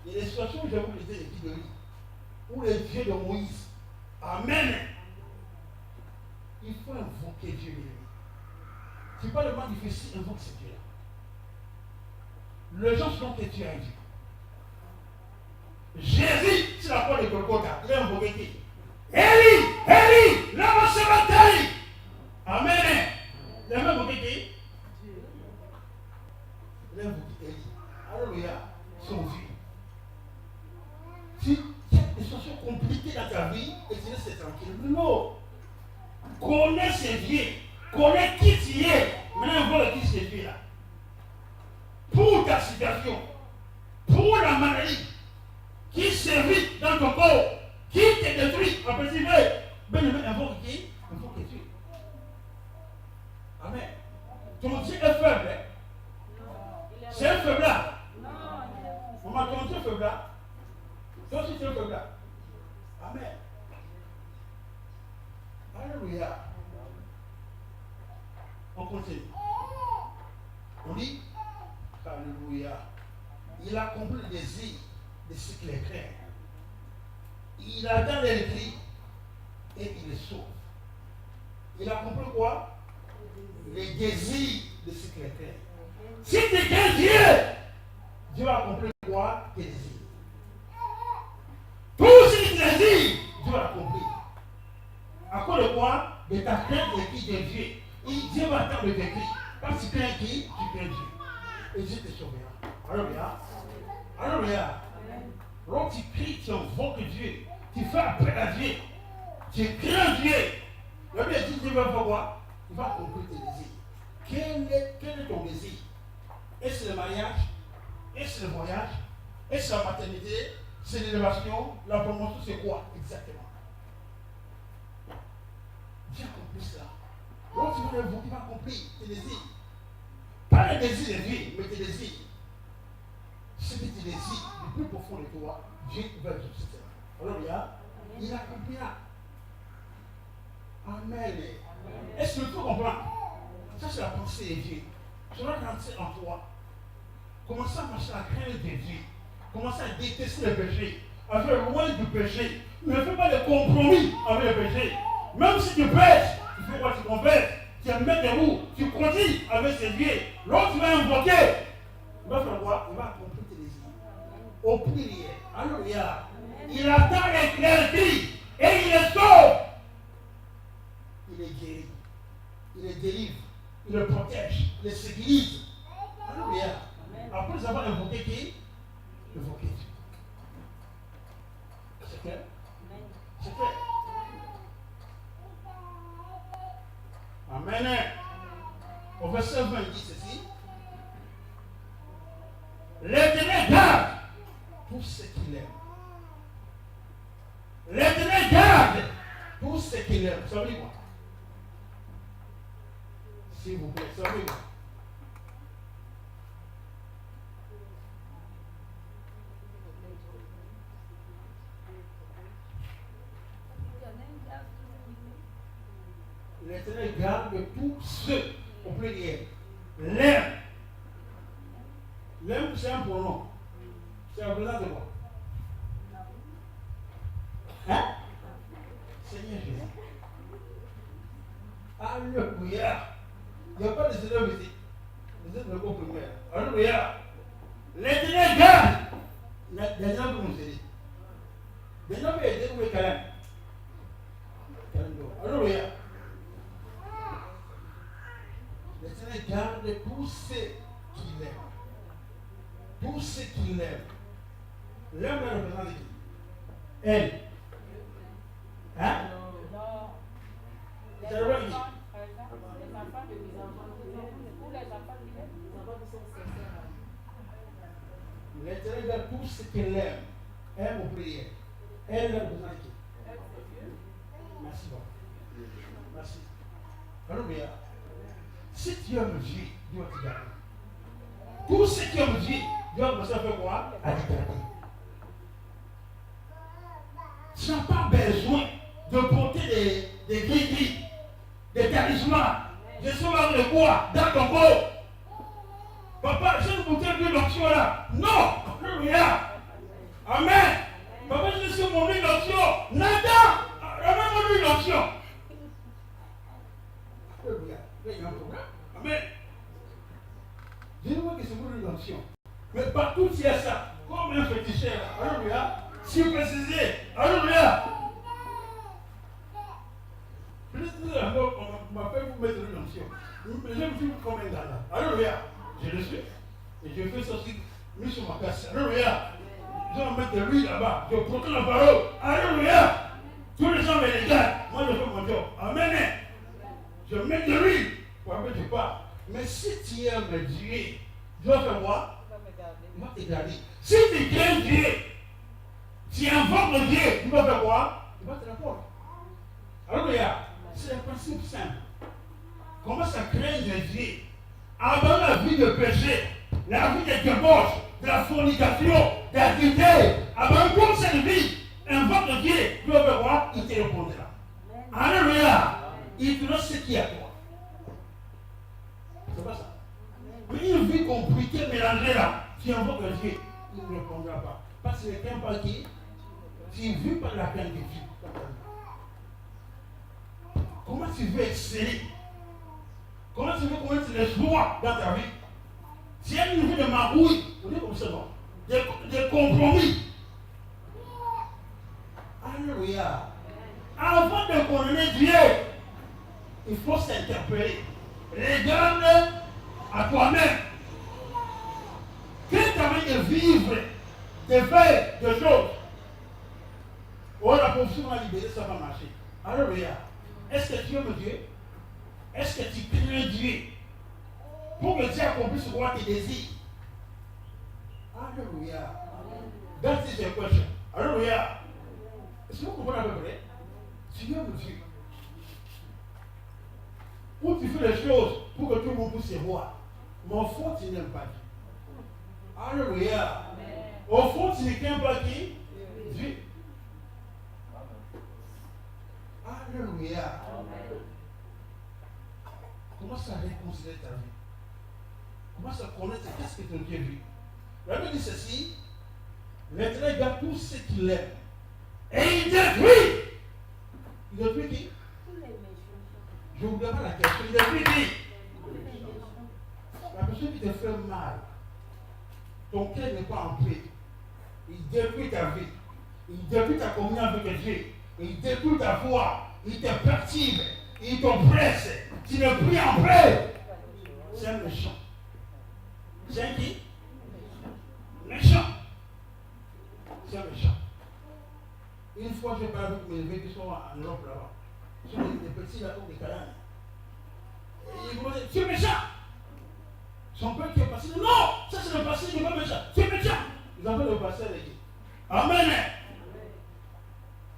Il y a des situations où j'ai voulu les dieux de lui. Ou les dieux de Moïse. Amen. Il faut invoquer Dieu. C'est pas le moins difficile, invoque ce Dieu-là. les gens sont que tu as dit. Jésus, c'est la porte de Golgotha. Il a invoqué qui? Élie, Élie, lama sabachthani. Amen. Il a invoqué qui? Il a invoqué Élie. Alléluia. Son vie. Si il y a des situations compliquées dans ta vie, et tu laisses tranquille. Non. Connais ces vieux. Connais qui tu es. Maintenant, voilà qui c'est fait là. Pour ta situation, pour la maladie qui sévit dans ton corps, qui te détruit, en petit peu, ben invoque qui? Invoque Dieu. Amen. Ton Dieu est faible. C'est un faible là. Maman, ton Dieu est faible là. Toi aussi tu es faible là. Amen. Alléluia. On continue. On dit, alléluia. Il a compris le désir de ce qu'il est clair. Il attend les cris et il les sauve. Il a compris quoi? Les désirs de ce qu'il est clair. Si tu es Dieu, Dieu va accomplir quoi? Tes désirs. Tout ce qu'il désire, Dieu va accomplir. À cause de quoi? De ta crainte de qui de Dieu. Et Dieu va attendre de tes cris. Parce que tu crains qui? Tu crains Dieu. Et Dieu te sauvera. Alléluia. Alléluia. Lorsque tu cries, tu invoques Dieu. Tu fais appel à Dieu. Tu crains Dieu. Le Dieu dit, Dieu va faire quoi? Il va accomplir tes désirs. Quel est ton désir? Est-ce le mariage? Est-ce le voyage? Est-ce la maternité? C'est l'élévation? La promotion, c'est quoi exactement? Dieu accomplit cela. Lorsque tu vas l'invoquer, il va accomplir tes désirs. Pas les désirs de vie, mais tes désirs. Ce que tu désires, le plus profond de toi, Dieu va te soutenir. Alléluia. Il accomplira. Amen. Est-ce que tu comprends? Ça, c'est la pensée de Dieu. Tu vas rentrer en toi. Commence à marcher à la crainte de Dieu. Commence à détester le péché. À faire loin du péché. Ne fais pas de compromis avec le péché. Même si tu pèches, il faut quoi tu confesses. Tu vas mettre debout. Tu continues avec ses dieux. Lorsque tu vas invoquer, il va faire quoi? Il va accomplir tes désirs. Au prières. Alléluia. Il attend les cris et il les sauve. Il les guérit. Il les délivre. Il les protège. Il les sécurise. Alléluia. Après avoir invoqué qui? Invoqué Dieu. C'est clair? C'est clair? Amen. Au verset 20, il dit ceci. L'Éternel garde tout ce qu'il aime. L'Éternel garde tout ce qu'il aime. Ça veut dire quoi? S'il vous plaît, ça veut dire quoi? L'Éternel garde tous ceux au pluriel. L'aime. L'aime, c'est un pronom. C'est un présent de quoi? Hein? Seigneur Jésus. Alléluia. Il n'y a pas de Seigneur ici. Vous êtes le corps primaire. Alléluia. L'Éternel garde. Les gens vont nous aider. Les gens vont aider pour les câlins. Alléluia. L'Éternel garde tous ceux qu'il aime. Tous ceux qu'il aime. L'homme la représente qui? Elle. Hein? Non. C'est le roi qui? Les enfants de mes enfants. Tous les enfants qui aiment. Les enfants qui sont sincères. L'Éternel garde tous ceux qu'il aime. Aime aux prières. Elle la représente qui? Merci beaucoup. Merci. Alléluia. Si tu aimes Dieu, Dieu va te garder. Tous ceux qui aiment Dieu, Dieu va commencer à faire quoi? À te garder. Tu n'as pas besoin de porter des gris-gris, des talismans. Je sais pas de quoi dans ton corps. Papa, j'ai une bouteille de l'onction là. Non! Alléluia! Amen! Papa, je suis mon huile d'onction. Nada! Ramène-moi l'huile d'onction. Alléluia. Il y a un problème. Amen. Je ne vois que c'est mon huile d'onction. péché. Alléluia. Circonciser. Alléluia. Peut-être on m'appelle pour mettre une onction. Je me suis comme un gars. Alléluia. Je le suis. Et je fais ça aussi, mis sur ma casse. Alléluia. Je vais mettre de l'huile là-bas. Je proclame la parole. Alléluia. Tous les gens me regardent. Moi, je fais mon job. Amen. Je mets de l'huile. Pour que je parle. Mais si tu aimes Dieu, Dieu va faire quoi? Il va te garder. Si tu crains Dieu, tu invoques le Dieu, il va faire quoi? Il va te répondre. Alléluia. C'est un principe simple. Commence à craindre Dieu. Abandonne la vie de péché, la vie de débauche, de la fornication, de l'adultère. Abandonne cette vie. Invoque le Dieu. Dieu va faire quoi? Il te répondra. Alléluia. Il te donne ce qui est à toi. C'est pas ça. Mais une vie compliquée, mélangée là, tu invoques le Dieu, il ne répondra pas. Parce que quelqu'un par qui tu ne vis pas la crainte de Dieu. Comment tu veux exceller? Comment tu veux connaître les joies dans ta vie? Tu as une vie de magouille, on dit comme ça, non? Des compromis. Alléluia. Avant de connaître Dieu, il faut s'interpeller. Regarde à toi-même. Quel travail de vivre, de faire des choses? Oh, la profession m'a libéré, ça va marcher. Alléluia. Est-ce que tu aimes Dieu? Est-ce que tu crains Dieu? Pour que Dieu accomplisse ce roi tes désirs. Alléluia. That is the question. Alléluia. Est-ce que vous comprenez à peu près? Tu aimes Dieu. Où tu fais les choses pour que tout le monde puisse voir. Mais au fond, tu n'aimes pas Dieu. Alléluia. Au fond, tu ne crains pas qui? Dieu. Alléluia. Commence à réconcilier ta vie. Commence à connaître qu'est-ce que ton Dieu vit. La Bible dit ceci. Maintenant, il garde tout ce qu'il aime. Et il détruit. Il détruit qui? Je ne vous donne pas la question. Il détruit qui? La personne qui te fait mal. Ton cœur n'est pas en paix. Il détruit ta vie. Il détruit ta communion avec Dieu. Il détruit ta foi. Il te perturbe. Il t'oppresse. Tu ne pries en paix. C'est un méchant. C'est un qui? Méchant. C'est un méchant. Une fois, je parle avec mes neveux qui sont en Europe là-bas. Ce sont des petits là, comme des canards. Et ils vont dire, tu es méchant. Son père qui est passé, non, ça c'est le passé, il n'est pas méchant. Tu es méchant. Ils appellent le passé les dit. Amen.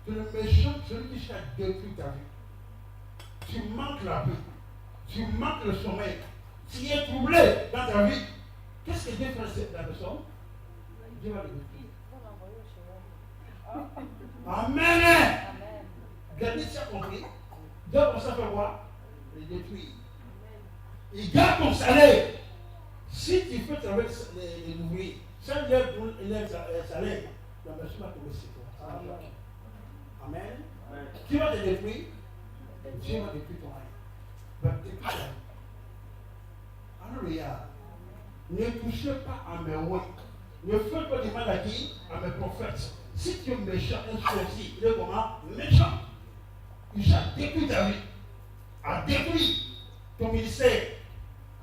Tu es le méchant, celui qui cherche à détruire ta vie. Tu manques la paix. Tu manques le sommeil. Tu es troublé dans ta vie. Qu'est-ce que Dieu fait la personne? Dieu va le détruire. Amen. Regardez si tu as compris. Dieu comme ça fait quoi? Le détruire. Il garde ton salaire. Si tu fais travailler les ouvriers, sans leur salaire, la personne va tomber sur toi. Amen. Qui va te détruire? Dieu va détruire ton règne. Va détruire ta vie. Alléluia. Ne touchez pas à mes ouais. Ne faites pas de mal à qui? À mes prophètes. Si tu es méchant, un sorcier, il est comment? Méchant. Il cherche à détruire ta vie. À détruire ton ministère,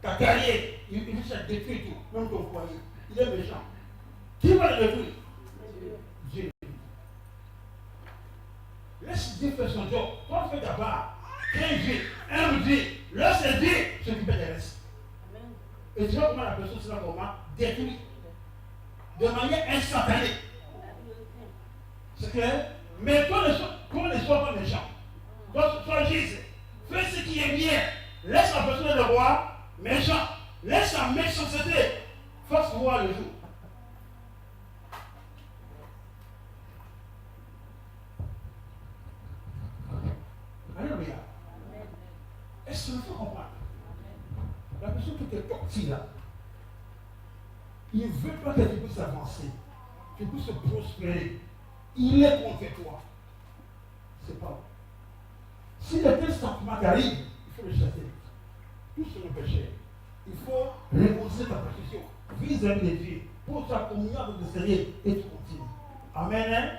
ta carrière. Il cherche à détruire tout, même ton foyer. Il est méchant. Qui va le détruire? Dieu. Laisse Dieu faire son job. Toi, fais ta part. Crains Dieu, aime Dieu, laisse Dieu s'occuper des restes. Et tu vois comment la personne sera comment? Détruite. De manière instantanée. C'est clair? Mais toi ne sois pas méchant. Toi, sois juste. Fais ce qui est bien. Laisse la personne le voir méchant. Laisse la méchanceté. Fasse voir le jour. Alléluia. Est-ce que vous comprenez? La personne qui te tortille là, il ne veut pas que tu puisses avancer, que tu puisses prospérer. Il est contre toi. C'est pas vrai. Si le tel sentiment t'arrive, il faut le chasser. Tout ce le péché. Il faut réconcilier ta position vis-à-vis de Dieu pour ta communion avec le Seigneur et tu continues. Amen. Hein?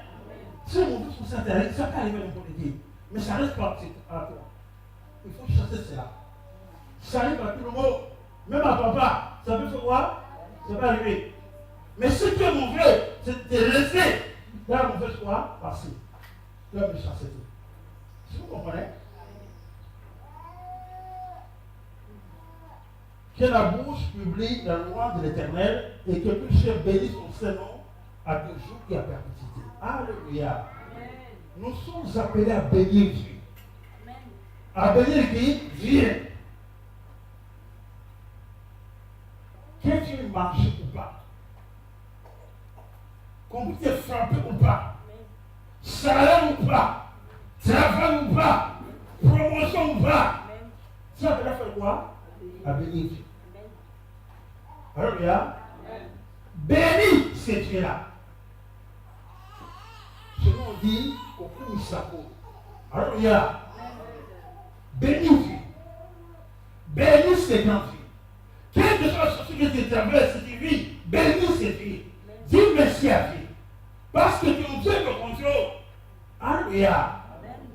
Si mon Dieu ça peut arriver n'importe qui. Mais ça reste pas à toi. Il faut chasser cela. Ça arrive à tout le monde. Même à papa. Ça peut faire quoi? Ça peut arriver. Mais ce que mon Dieu, c'est de rester dans la mauvaise foi, passer. Dans la méchanceté. Si vous comprenez? Que la bouche publie la loi de l'Éternel et que tout chef bénisse son Saint-Nom à toujours et à perpétuité. Alléluia. Nous sommes appelés à bénir Dieu. À bénir qui? Dieu. Que tu marches ou pas, qu'on t'ait frappé ou pas, salaire ou pas, travail ou pas, promotion ou pas, tu as déjà fait quoi? À bénir Dieu. Alléluia. Bénis ces Dieu-là. Selon on dit, au coup il s'appelle. Alléluia. Bénis Dieu. Bénis ces grands Dieu. Quelle que soit ce que tu traverses, si tu vis, bénis ces Dieu. Dis merci à Dieu. Parce que ton Dieu te contrôle. Alléluia.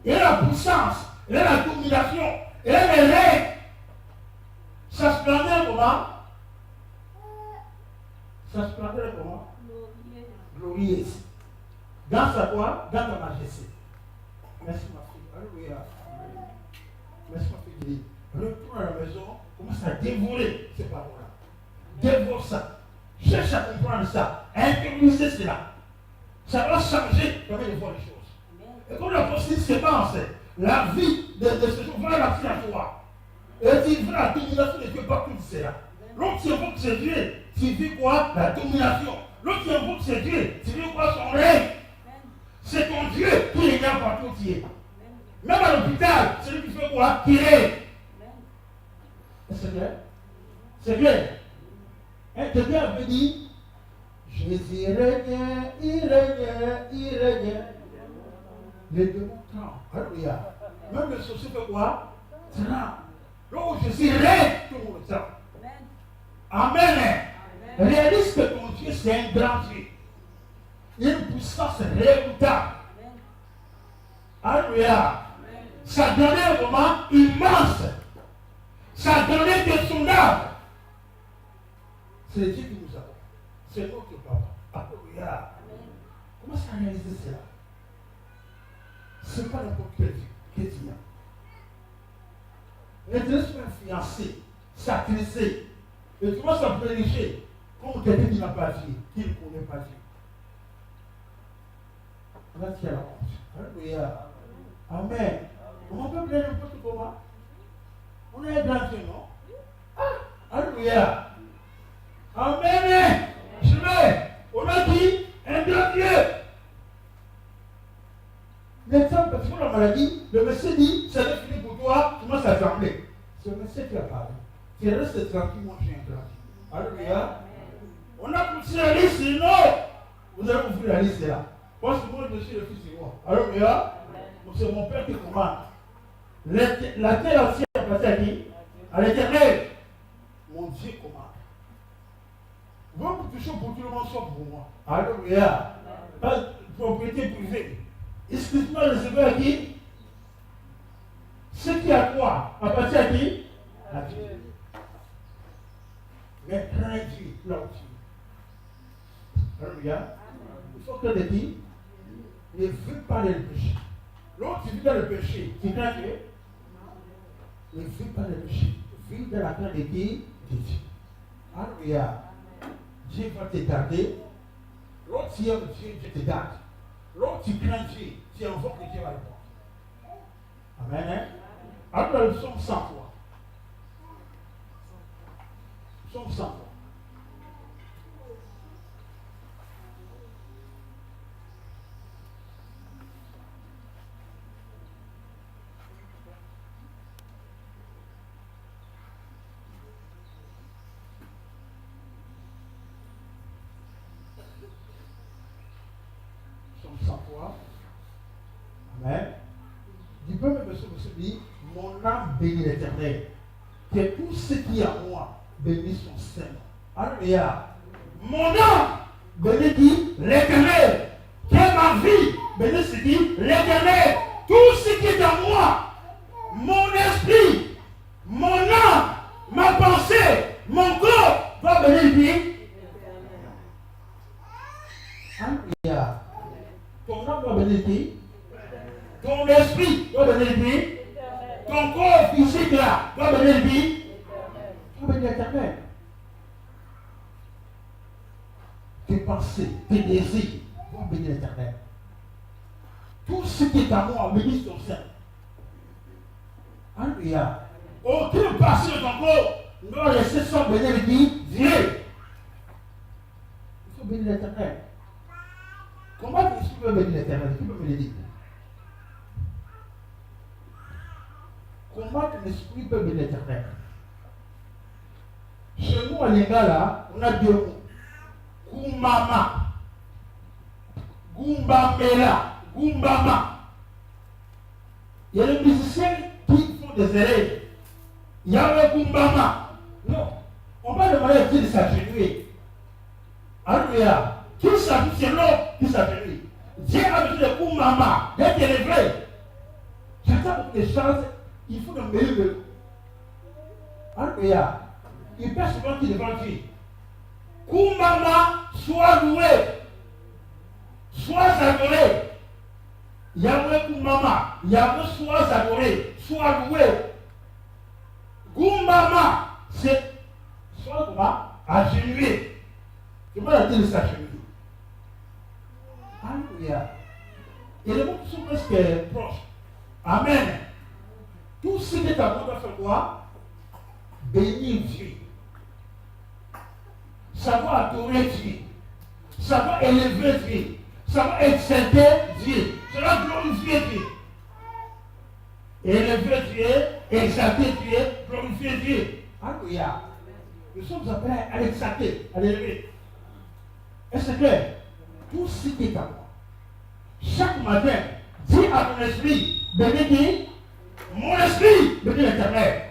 Il a la puissance, il a la domination, il a les règles. Ça se splendeur comment? Ça se splendeur comment? Glorieuse. Dans sa quoi? Dans ta majesté. Merci ma fille. Alléluia. Merci ma fille. Retourne à la maison, commence à dévorer ces paroles-là. Dévore ça. Cherche à comprendre ça. À intérioriser cela. Ça va changer comment il voit les choses. Et comme l'apôtre dit, c'est pas en fait. La vie de ce jour va la vie à toi. Et tu veux la domination de Dieu partout de cela. L'autre qui invoque c'est Dieu, tu vis quoi? La domination. L'autre qui invoque c'est Dieu, tu vis quoi? Son règne. C'est ton Dieu qui règne partout où tu es. Même à l'hôpital, celui qui fait quoi? Qui règne. C'est clair? C'est clair? Quelqu'un avait dit, Jésus régnait, il régnait, il régnait. Les démons tremblent. Alléluia. Même le sorcier fait quoi? Tremble. Là où Jésus règne, tout le monde tremble. Amen. Réalise que ton Dieu, c'est un grand Dieu. Il y a une puissance redoutable. Alléluia. Ça donnait un moment immense. Ça donnait des sondages. C'est Dieu qui nous a. C'est notre papa. Alléluia. Comment ça réaliser cela? Ce n'est pas n'importe quel chrétien. Les deux sont influencés, sacrifiés. Et tu vois ça prêcher comme quelqu'un qui n'a pas Dieu, qui ne connaît pas Dieu. Là, tu as la honte. Alléluia. Amen. On peut plaire n'importe comment. On est un grand Dieu, non? Ah, alléluia. Amen. Je vais. On a dit un grand Dieu. L'exemple, parce que la maladie, le monsieur dit, ça n'est fini pour toi, tu commences à trembler. C'est le monsieur qui a parlé. Tu restes tranquille, moi je suis un grand Dieu. Alléluia. On a poussé la liste, sinon, vous allez ouvrir la liste là. Parce que moi je suis le fils du roi. Alléluia. C'est mon père qui commande. La terre entière appartient à qui? À l'Éternel. Mon Dieu commande. Votre toucher pour tout le monde, sauf pour moi. Alléluia. Pas de propriété privée. Excuse-moi de recevoir à qui? Ce qui est à toi appartient à qui? À Dieu. Mais crains Dieu là où tu es. Alléluia. Il faut que les filles ne vivent pas le péché. L'autre, tu vis dans le péché. Tu crains Dieu? Ne vis pas le péché. Vis dans la crainte de qui? De Dieu. Alléluia. Dieu va te garder. L'autre, tu aimes Dieu, Dieu te garde. L'autre, tu crains Dieu, tu invoques que Dieu va répondre. Amen. Hein? Alors, nous sommes 100 fois. Nous sommes 100 fois. Sans toi. Amen. Du peuple de ce dit, mon âme bénit l'Éternel. Que tout ce qui est à moi bénisse son Saint. Alléluia. Mon âme bénit qui? L'Éternel. Que Ton âme doit venir qui? Ton esprit doit venir qui? Ton corps physique là doit venir qui? Doit venir l'éternel. Tes pensées, tes désirs doivent venir l'éternel. Tout ce qui est à moi, bénisse ton sein. Alléluia. Aucune partie de ton corps ne doit laisser sans bénir Dieu. Il faut bénir l'éternel. Comment tu peux bénir l'éternel? Qui peut me le dire? Comment ton esprit peut bénir l'éternel? Chez nous, à Lingala, on a deux mots. Goumama. Gumbamela. Gumbama. Il y a les musiciens qui font des erreurs. Il y a le Gumbama. Non. On va demander à Dieu de s'atténuer. Alléluia. Qui s'atténue? C'est l'homme qui s'atténue. Dieu a besoin de Gumbama. D'être élevé. J'attends beaucoup de choses. Il faut le meilleur. Alléluia. Il peut souvent qu'il devant Dieu. Gumbama, sois loué. Sois adoré. Yahweh Gumbama. Yahweh, sois adoré. Sois loué. Gumbama, c'est soit comment? Agenouillé. Je vais la dire de s'agenouiller. Alléluia. Et les mots sont presque proches. Amen. Tout ce qui est à moi doit faire quoi? Bénir Dieu. Savoir adorer Dieu. Savoir élever Dieu. Savoir exalter Dieu. Savoir glorifier Dieu. Élever Dieu, exalter Dieu, glorifier Dieu. Alléluia. Nous sommes appelés à l'exalter, à l'élever. Est-ce que tout ce qui est à moi, chaque matin, dis à ton esprit, bénis qui? Mon esprit, bénis l'éternel.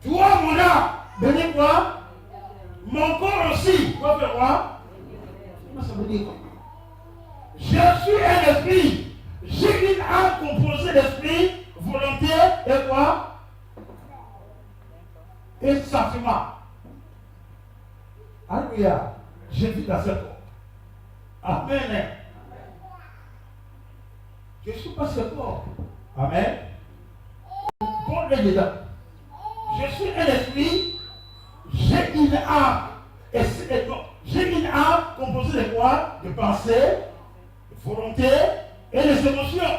Toi, mon âme, bénis quoi? Mon corps aussi, doit faire quoi? Ça veut dire quoi? Je suis un esprit. J'ai une âme composée d'esprit, volonté et quoi? Et sentiment. Alléluia. Je vis dans ce corps. Amen. Je ne suis pas ce corps. Amen. Bon, les dedans. Je suis un esprit. J'ai une âme. J'ai une âme composée de quoi? De pensée, de volonté et des émotions.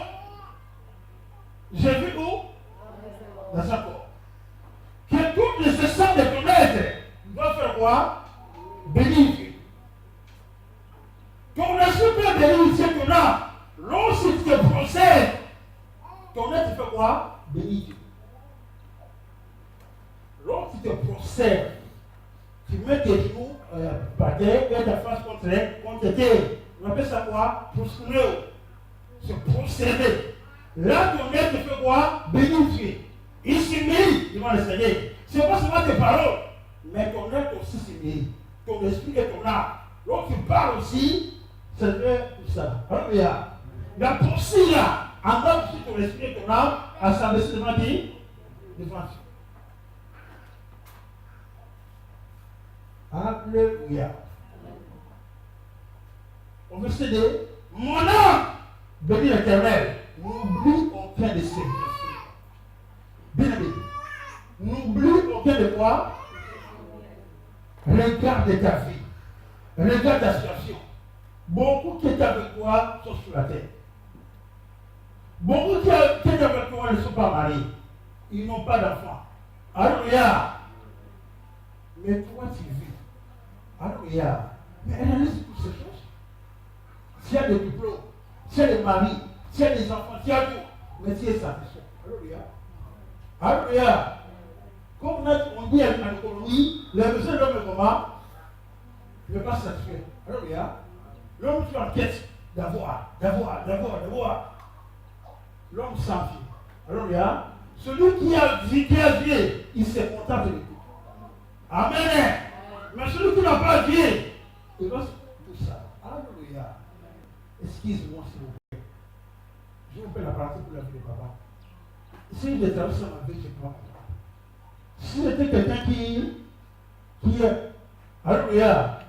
J'ai vu où? Dans un corps. Que toutes les essences de ton être doivent faire quoi? Bénir Dieu. Ton esprit peut bénir Dieu, ton âme. Lorsque tu te procèdes, ton être fait quoi? Bénir Dieu. Lorsque tu te procèdes, tu mets tes genoux par terre et ta face contre terre. On appelle ça quoi? Prosterner. Se procéder. Là, ton être fait quoi? Bénir Dieu. Il s'humilie devant le Seigneur. Ce n'est pas seulement tes paroles, mais ton être aussi s'humilie. Ton esprit et ton âme. Lorsque tu parles aussi, c'est vrai tout ça. Alléluia. La pensée là, engage aussi ton esprit et ton âme à s'abaisser devant qui? Devant Dieu. Alléluia. On veut céder. Mon âme bénit l'éternel. N'oublie aucun de ses bienfaits. Bien-aimé. N'oublie aucun de quoi? Regarde ta vie. Regarde ta situation. Beaucoup qui étaient avec toi sont sur la terre. Beaucoup qui étaient avec toi ne sont pas mariés. Ils n'ont pas d'enfants. Alléluia. Mais toi tu vis. Alléluia. Mais analyse toutes ces choses. S'il y a des diplômes, s'il y a des maris, s'il y a des enfants, s'il y a tout, mais tu es satisfait. Alléluia. Alléluia. Comme on dit en économie, les besoins de l'homme est comment? Ne pas satisfait. Alléluia. L'homme qui enquête d'avoir. L'homme sans vie. Alléluia. Celui qui a Dieu, il se contente de tout. Amen. Mais celui qui n'a pas Dieu, il va tout ça. Alléluia. Excuse-moi s'il vous plaît. Je vous fais la partie pour la vie de papa. Si je traverse ma vie, je prends. Si j'étais quelqu'un qui est. Alléluia.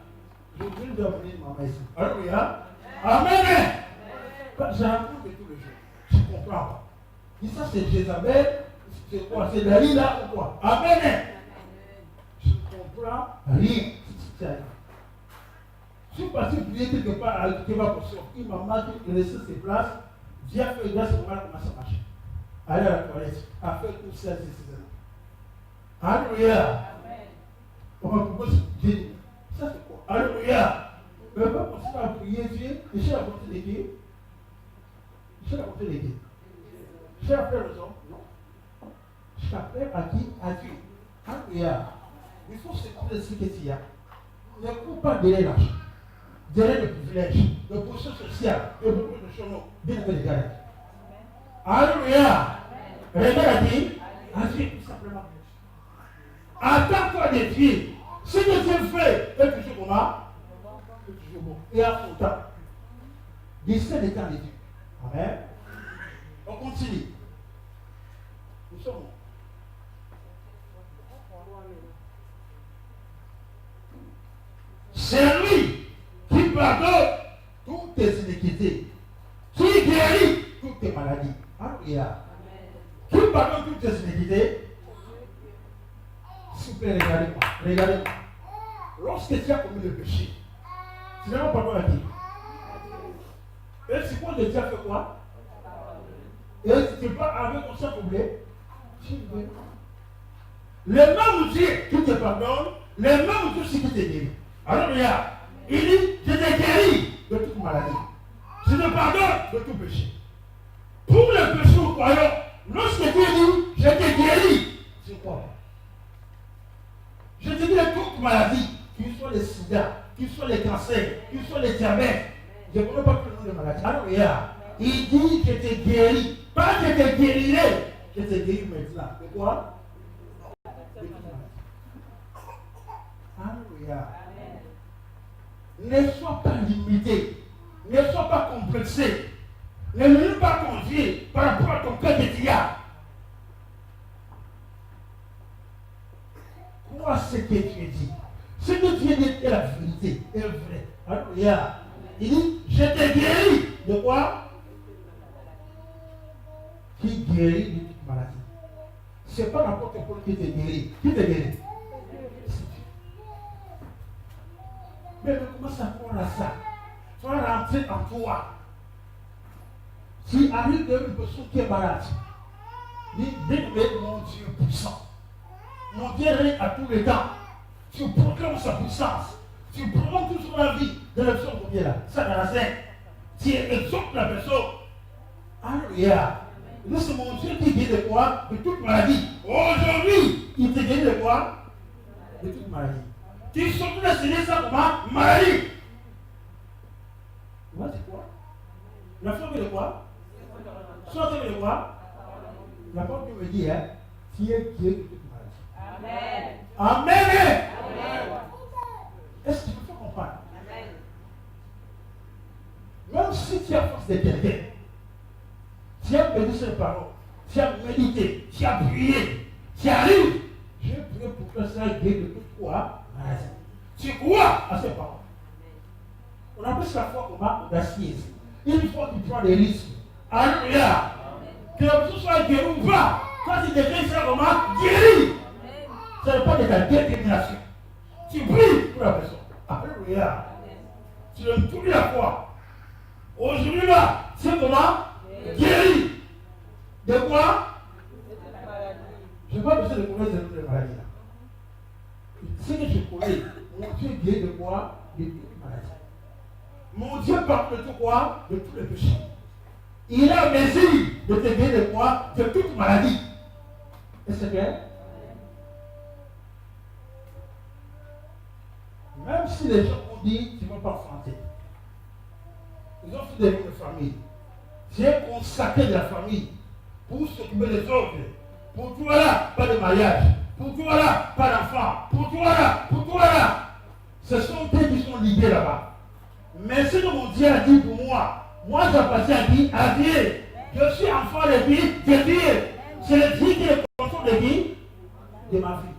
Je viens d'amener maman ici. Alléluia. Amen. J'ai rencontré tous les jours. Je ne comprends pas. Et ça, c'est Jézabel. C'est quoi? C'est Dalila ou quoi? Amen. Je ne comprends rien. Je suis parti prier quelque part à Kéva-Potion. Il m'a marqué, il laissé ses places. Dieu a fait grâce pour moi comment ça marche. Aller à la toilette, à faire tout ça, c'est ça. Alléluia. On va proposer Dieu. Ça c'est quoi? Alléluia. Mais on va continuer à prier Dieu. Et j'ai apporté les guides. J'ai apporté les guides. J'ai appelé les hommes. Non. J'ai appelé à qui? À Dieu. Alléluia. Il faut se prendre ce qu'il y a. Ne cours pas derrière l'argent. Derrière le privilège, le position sociale, le beaucoup de son nom, bien que les gars. Alléluia. Regarde a dit, Dieu tout simplement. Attends-toi de Dieu. Ce que Dieu fait est toujours comment? C'est toujours bon. Et à son temps. Discerne les temps de Dieu. Amen. On continue. Nous sommes. C'est lui qui pardonne toutes tes iniquités, qui guérit toutes tes maladies. Alléluia. Qui pardonne toutes tes iniquités? S'il vous plaît, regardez-moi. Regardez-moi. Lorsque tu as commis le péché, tu n'as pas pardonné à qui? Et suppose que tu as fait quoi? Et tu n'es pas avec ton sang troublé. Le même Dieu qui te pardonne, le même Dieu qui te guérit. Alléluia. Il dit, je te guéris de toute maladie. Je te pardonne de tout péché. Pour le péché, nous croyons, lorsque Dieu dit, je te guéris, c'est quoi? Je te dis de toute maladie, qu'ils soient les sida, qu'ils soient les cancers, qu'ils soient les diabètes. Je ne connais pas tout le nom de maladies. Alléluia. Il dit, je te guéris. Pas je te guérirai, je te guéris maintenant. De quoi? De toute maladie. Alléluia. Ne sois pas limité, ne sois pas complexé, ne laisse pas conduire par rapport à ton cœur de diable. Crois ce que Dieu dit. Ce que Dieu dit est la vérité, est vrai. Alléluia. Il dit, je te guéris. De quoi? Qui guérit de toute maladie. Ce n'est pas n'importe quoi qui te guérit. Qui te guérit? Mais commence à croire à ça. Tu vas rentrer en toi. Si arrive une personne qui est malade, dis, mon Dieu puissant. Mon Dieu règne à tous les temps. Tu proclames sa puissance. Tu prolonges toujours la vie de la personne qui est là. Ça dans la scène. Tu exhortes la personne. Alléluia. Nous, c'est mon Dieu qui guérit de quoi? De toute maladie. Aujourd'hui, il te guérit de quoi? De toute maladie. Tu sortes de signer ça comment? Maladie. Tu vois, c'est quoi? La forme de quoi? Sortez de quoi? La forme me dit, hein, qui est guéri de toute maladie. Amen. Amen. Amen. Est-ce que tu peux comprendre? Amen. Même si tu as force de quelqu'un, tu as béni ses paroles, tu as médité, tu as prié, tu arrives, je prie pour que ça guéri de toute quoi? Tu crois à ces paroles. On appelle ça foi comment? Audacieuse. Il faut que tu prends des risques. Alléluia. Que la personne soit guérie ou pas. Quand tu deviens ça comment? Guéri. Ce n'est pas de ta détermination. Tu pries pour la personne. Alléluia. Tu donnes toute la foi. Aujourd'hui là, c'est comment? Guéri. De quoi? Je n'ai pas besoin de connaître les maladies là. Ce que je connais, mon Dieu guérit de quoi? De toute maladie. Mon Dieu parle de tout quoi? De tous les péchés. Il a mesure de te guérir de quoi? De toute maladie. Est-ce que c'est clair? Même si les gens ont dit qu'ils ne vont pas enfanter, ils ont fait des vies de famille. Tu es consacré de la famille pour s'occuper des autres. Pour toi là, pas de mariage. Pour toi là, pas d'enfant. Pour toi là. Ce sont eux qui sont liés là-bas. Mais ce que mon Dieu a dit pour moi j'appartiens à qui? À Dieu. Je suis enfant de qui? De Dieu. C'est le Dieu qui est le contrôle de qui? De ma vie.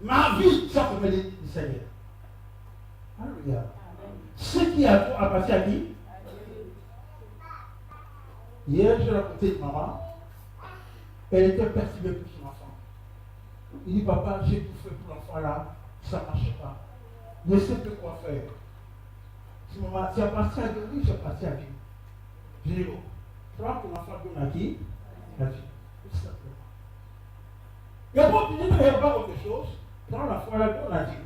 Ma vie, ça peut du Seigneur. Alléluia. Ce qui appartient à qui? Hier, j'ai raconté une maman. Elle était perturbée pour son enfant. Il dit, papa, j'ai tout fait pour l'enfant là, ça ne marche pas. Je ne sais plus quoi faire. Si maman, tu appartiens à Dieu, oui, j'appartiens à Dieu. Je dis, oh, prends ton enfant, donne à qui? À Dieu. Tout simplement. Et bon, tu dis, il n'y a pas autre chose. Prends la foi, la donne à Dieu.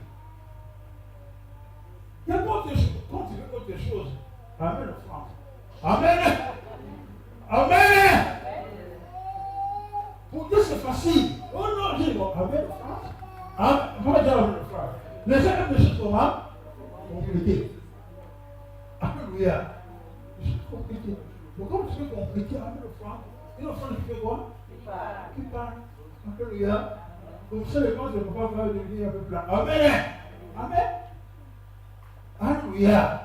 Il n'y a pas autre chose. Quand tu veux autre chose, amène l'offrande. Amen. Amen. Pour Dieu, c'est facile. Oh non, je dis, bon, amène l'offrande. On va dire amène l'offrande. Les gens aiment des choses comment? Compliquées. Alléluia. Je suis compliqué. Donc, comme tu veux compliquer, amène l'offrande. Et l'offrande, tu fais quoi? Qui parle. Alléluia. Comme ça, les gens ne vont pas devenir un peu plat. Amen. Amen. Alléluia.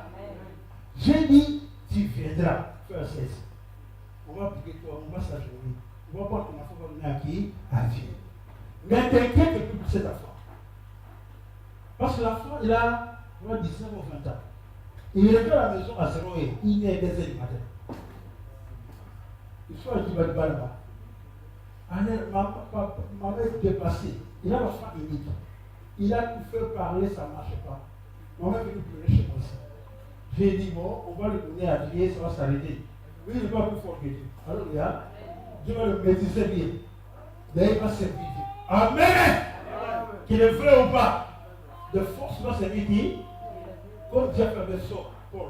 J'ai dit, tu viendras faire cesse. On va prier toi, on va s'ajourner. On va prendre ton enfant, on va donner à qui? À Dieu. Mais t'inquiète plus pour cet enfant. Parce que l'enfant, il a 19 ou 20 ans. Il revient à la maison à 0 heure. Il est des heures du matin. Il soit qui va de bas là-bas. Ma mère est dépassée. Il a l'enfant unique. Il a tout fait parler, ça ne marche pas. Ma mère est venue pleurer chez moi ici. J'ai dit, bon, on va le donner à Dieu, ça va s'arrêter. Lui, il n'est pas plus fort que Dieu. Alors, regarde, Dieu va le maîtriser bien. D'ailleurs, il va servir Dieu. Amen! Qu'il est vrai ou pas, de force va servir Dieu. Comme Dieu avait Paul,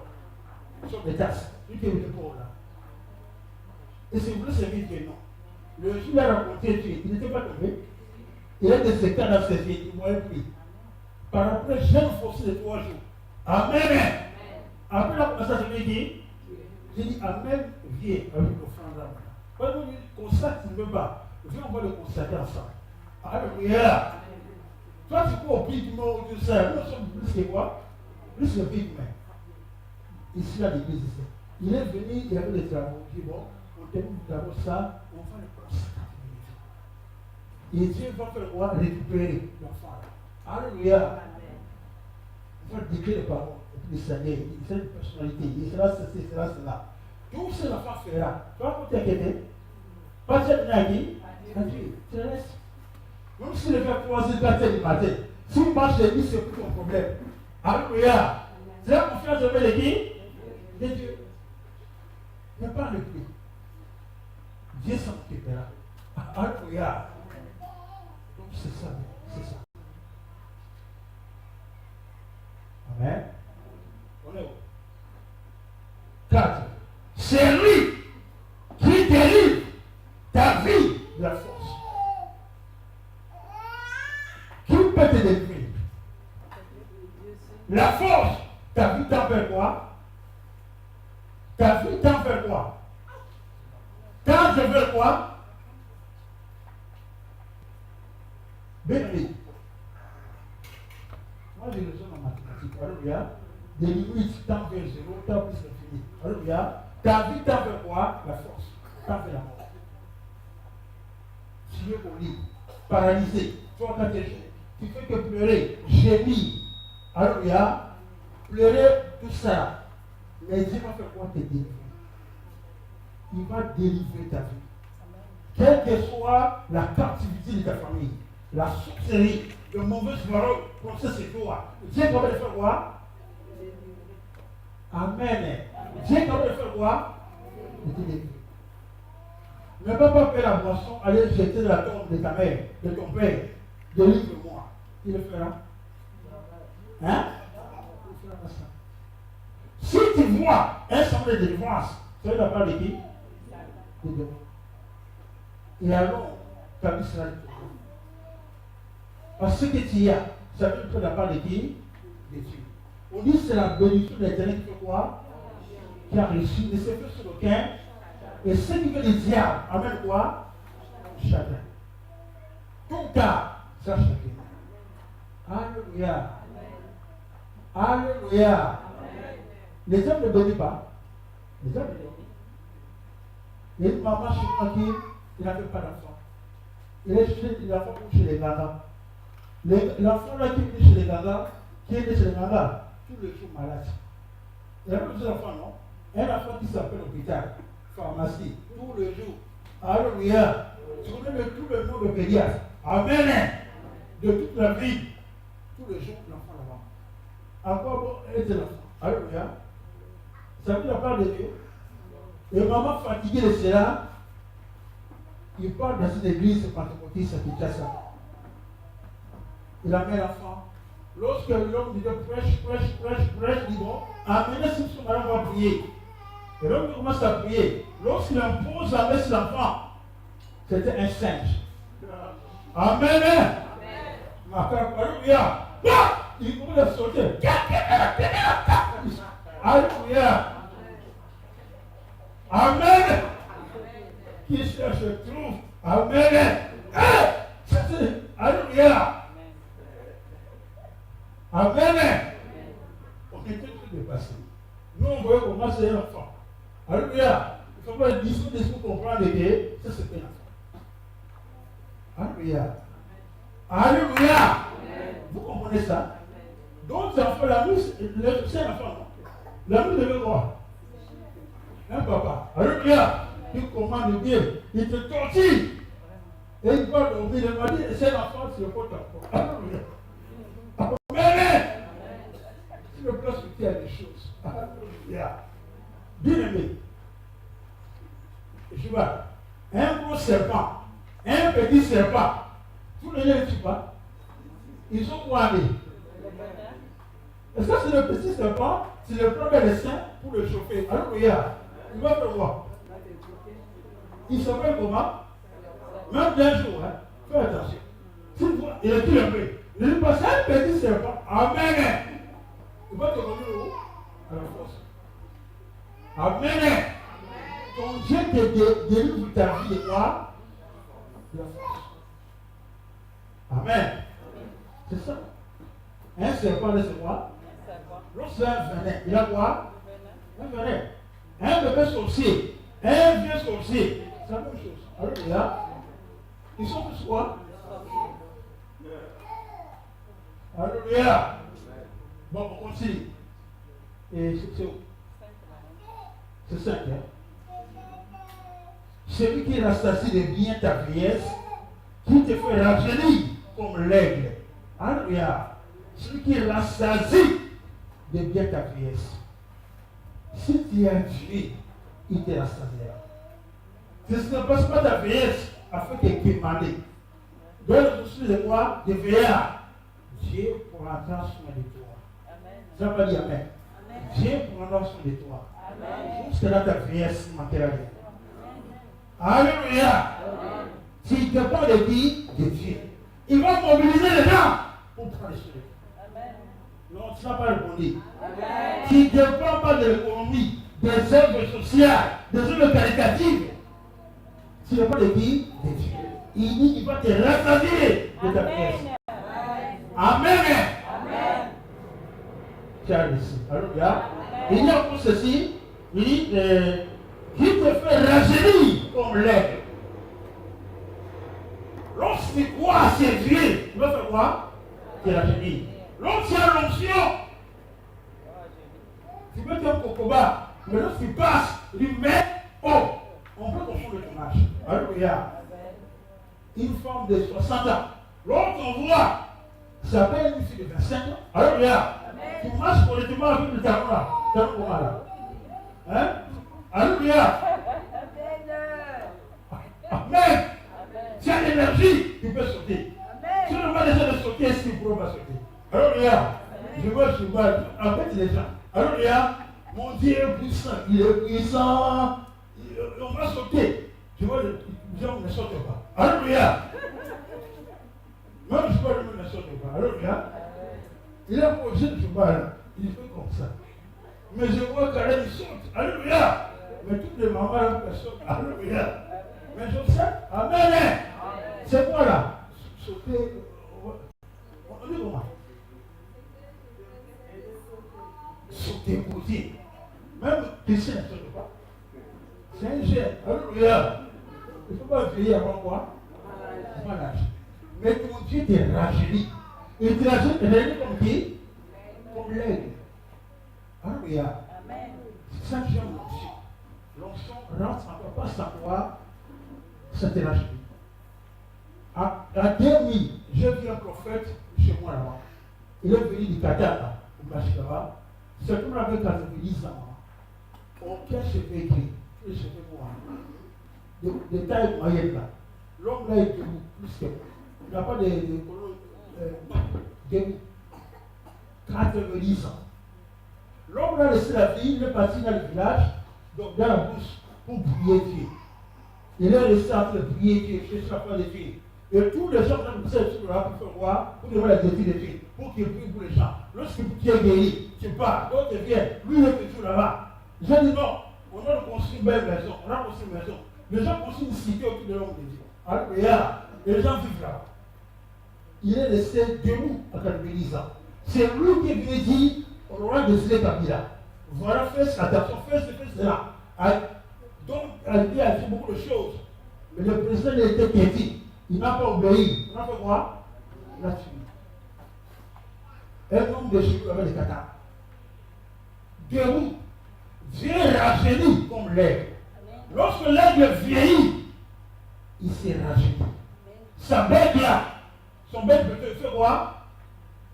sur les tasses. Lui qui est venu Paul là. Et si vous voulez servir Dieu, non. Le jour où il a rencontré Dieu, il n'était pas tombé. Il a des écarts dans ses vies, il ne voyait plus. Par après, j'ai me forcé de 3 jours. Amen! Après la conversation, j'ai dit, Amen, viens avec l'offrande là. Quand on dit consacre, tu ne veux pas. Viens, on va le consacrer ensemble. Alléluia! Toi, tu peux oublier du mot de ça. Nous sommes plus que quoi? Plus que big man. Ici, à l'église, ici. Il est venu, il y avait des travaux. Il dit, bon, on termine d'abord ça, on va le consacrer. Et Dieu va faire quoi? Récupérer l'enfant. Alléluia! On va décrire les paroles. Il s'agit, il sait une personnalité, il sera ceci, cela, cela. Tout ce l'enfant fera. Tu vas pas t'inquiéter. Pas de cette nagi, Dieu, tu restes. Même si le fait 3 heures, 4 heures du matin, si vous marchez les nuits, c'est plus ton problème. Alléluia. C'est la confiance de l'équipe de Dieu. Ne parle plus. Dieu s'en occupera. Alléluia. Donc c'est ça, c'est ça. Amen. 4. C'est lui qui délivre ta vie de la force. Qui peut te délivrer? La force, ta vie t'en fait quoi? Ta vie t'en fait quoi? Quand je veux quoi? Béni. Moi j'ai raison en mathématiques. Alléluia. Des limites, tant vers 0, tant plus l'infini. Alléluia. Ta vie t'en fait quoi? La force. T'en fait la mort. Tu es au lit, paralysé, toi quand tu fais que pleurer, gémir. Alléluia. Pleurer, tout ça. Mais Dieu va faire quoi? Te délivrer. Il va délivrer ta vie. Quelle que soit la captivité de ta famille, la sorcellerie, le mauvais parole, procès c'est toi. Dieu va te faire quoi? Amen. Dieu va te faire quoi? De te délivrer. Ne va pas faire la boisson, aller jeter de la tombe de ta mère, de ton père. Délivre-moi. Il le fera. Hein? Il fera ça. Si tu vois un symbole de délivrance, tu vas parler de qui? De Dieu. Et alors, ta vie sera libre. Parce que tu as, ça veut dire de la part de qui? De Dieu. On dit que c'est la bénédiction de l'Éternel qui fait quoi? Qui a réussi, ne se fait sur aucun. Et ce qui veut le diable amène quoi? Chacun. Ton cas, ça chacun. Alléluia. Alléluia. Les hommes ne bénissent pas. Les hommes ne bénissent pas. Il y a une maman chez moi qui n'avait pas d'enfant. Il est chez l'enfant chez les gagas. L'enfant là qui est chez les gagas, qui est chez les gagas, tous les jours malade. Il y a même des enfants, non? Un enfant qui s'appelle l'hôpital. pharmacie, tous les jours. Alléluia. Tu connais tout le nom de pédiatre. Amen. De toute la vie. Tous les jours, l'enfant là-bas. À quoi bon être l'enfant? Alléluia. Ça veut la part de Dieu. Et maman fatiguée de cela, il part dans une église pentecôtiste à Kinshasa. Il amène l'enfant. Lorsque l'homme dit prêche, dit bon, amenez si son mari va prier. Et l'homme commence à prier. Lorsqu'il impose la main sur l'enfant, c'était un singe. Amen. Alléluia. Il commence à sauter. Alléluia. Amen. Qui cherche trouve. Amen. Alléluia. Amen. On était tous dépassés. Nous, on voyait comment c'est un enfant. Alléluia. Il ne faut pas discuter pour comprendre que ça c'est un enfant. Alléluia. Alléluia. Vous comprenez ça? Donc, c'est enfant, la mousse, c'est un enfant. La mousse devait voir. Un papa. Alléluia. Il commande Dieu. Il te torture. Et il va dormir. Il m'a dit, c'est l'enfant, c'est le pote d'enfant. Alléluia. Amen. Si le place où il y a des choses. Alléluia. Bien aimé. Je vois. Un gros serpent. Un petit serpent. Tous les gens ne tuent pas. Ils sont où aller? Est-ce que c'est le petit serpent? C'est le premier dessin pour le chauffer. Alléluia. Il va faire voir. Il s'appelle comment? Même d'un jour, hein? Fais attention. Il est tout un peu. Il est passé un petit serpent. Amen. Il va te revenir où? À la force. Amen. Ton Dieu te délivre ta vie de quoi? De la force. Amen. C'est ça. Un serpent, c'est quoi? Lorsqu'il a un venin, il a quoi? Un venin. Un bébé sorcier, un vieux sorcier, c'est la même chose. Alors là, ils sont tous quoi? Alléluia. Bon, on continue. Et c'est où? C'est 5, hein? Celui qui rassasie de bien ta vieillesse, qui te fait rajeunir comme l'aigle. Alléluia. Celui qui rassasie de bien ta vieillesse. Si tu as Dieu, il te rassasiera. Ce ne passe pas ta vieillesse afin que tu demandes. Dans le souci de quoi? De veillard. Dieu prendra soin de toi. Ça va dire Amen. Dieu prendra soin de toi. Jusqu'à là ta vieillesse matérielle. Alléluia. Si tu dépends de qui? De Dieu. Il va mobiliser les gens pour prendre soin de toi. Non, tu n'as pas répondu. Tu ne dépends pas de l'économie, des œuvres sociales, des œuvres caritatives. Tu ne dépends pas de qui? De Dieu. Il dit qu'il va te rassasier de ta pièce. Amen. Tu as réussi. Alléluia. Il y a pour ceci, il dit, qui te fait rajeunir comme l'aigle. Lorsqu'il croit à ses vieux, il va faire quoi? Tu rajeunir. Lorsqu'il y a l'onction, tu peux être un cocoba, mais lorsqu'il passe, il met, oh, on peut confondre ton âge. Alléluia. Une femme de 60 ans, l'autre on voit, ça s'appelle une fille de 25 ans. Alléluia. Tu marches politiquement avec le talon là. Talon comment là? Hein? Alléluia. Amen. Tu as l'énergie, tu peux sauter. Si on va déjà de sauter, est-ce qu'il pourra pas sauter? Alléluia. Je vois, en fait, les gens. Alléluia. Mon Dieu est puissant. Il est puissant. On va sauter. Tu vois, les gens ne sautent pas. Alléluia. Même je vois, les gens ne sautent pas. Alléluia. Il a posé le cheval. Il fait comme ça. Mais je vois quand même, il saute. Alléluia. Mais toutes les mamans, elles sautent. Alléluia. Mais je sais. Amen. C'est quoi là? Sauter. On dit comment? Sauter, poser. Même Christian ne saute pas. C'est un gène. Alléluia. Il ne faut pas veiller avant quoi? Malade. Mais ton Dieu te rajeunit. Et tu rajeunit comme qui? Comme l'aigle. Alléluia. C'est ça que j'aime aussi. L'onction rentre encore pas savoir cette énergie. À 2000, j'ai vu un prophète chez moi là-bas. Il est venu du Qatar, au Bachikava. C'est comme avec 90 ans. Aucun cheveu écrit, tous les cheveux noirs. De taille moyenne là. L'homme là est debout, plus que moi. Il n'a pas de debout. 90 ans. L'homme a laissé la fille, il est parti dans le village, donc dans la bouche, pour prier Dieu. Il est resté en train de prier Dieu, chercher la foi des filles. Et tous les gens qui ont poussé sur là pour faire voir, pour demander les défis des filles, pour qu'ils prient pour les gens. Lorsque tu es guéri, tu pars, donc tu viens, lui il est toujours là-bas. J'ai dit non, on a construit une belle maison, on a construit une maison. Les gens construisent une cité autour de l'homme de Dieu. Alors, regarde, les gens vivent là-bas. Il est resté debout à 90 ans. C'est lui qui est venu dire au roi de Zélé Kabila, voilà, fais attention, fais cela. Donc, il a dit beaucoup de choses. Mais le président était quiété. Il n'a pas obéi. Il a fait quoi? Il a tué. Un homme de chez lui avait des catas. Debout. Dieu rajeunit comme l'aigle. Lorsque l'aigle vieillit, il s'est rajeuni. Sa bec là, son bec fait quoi?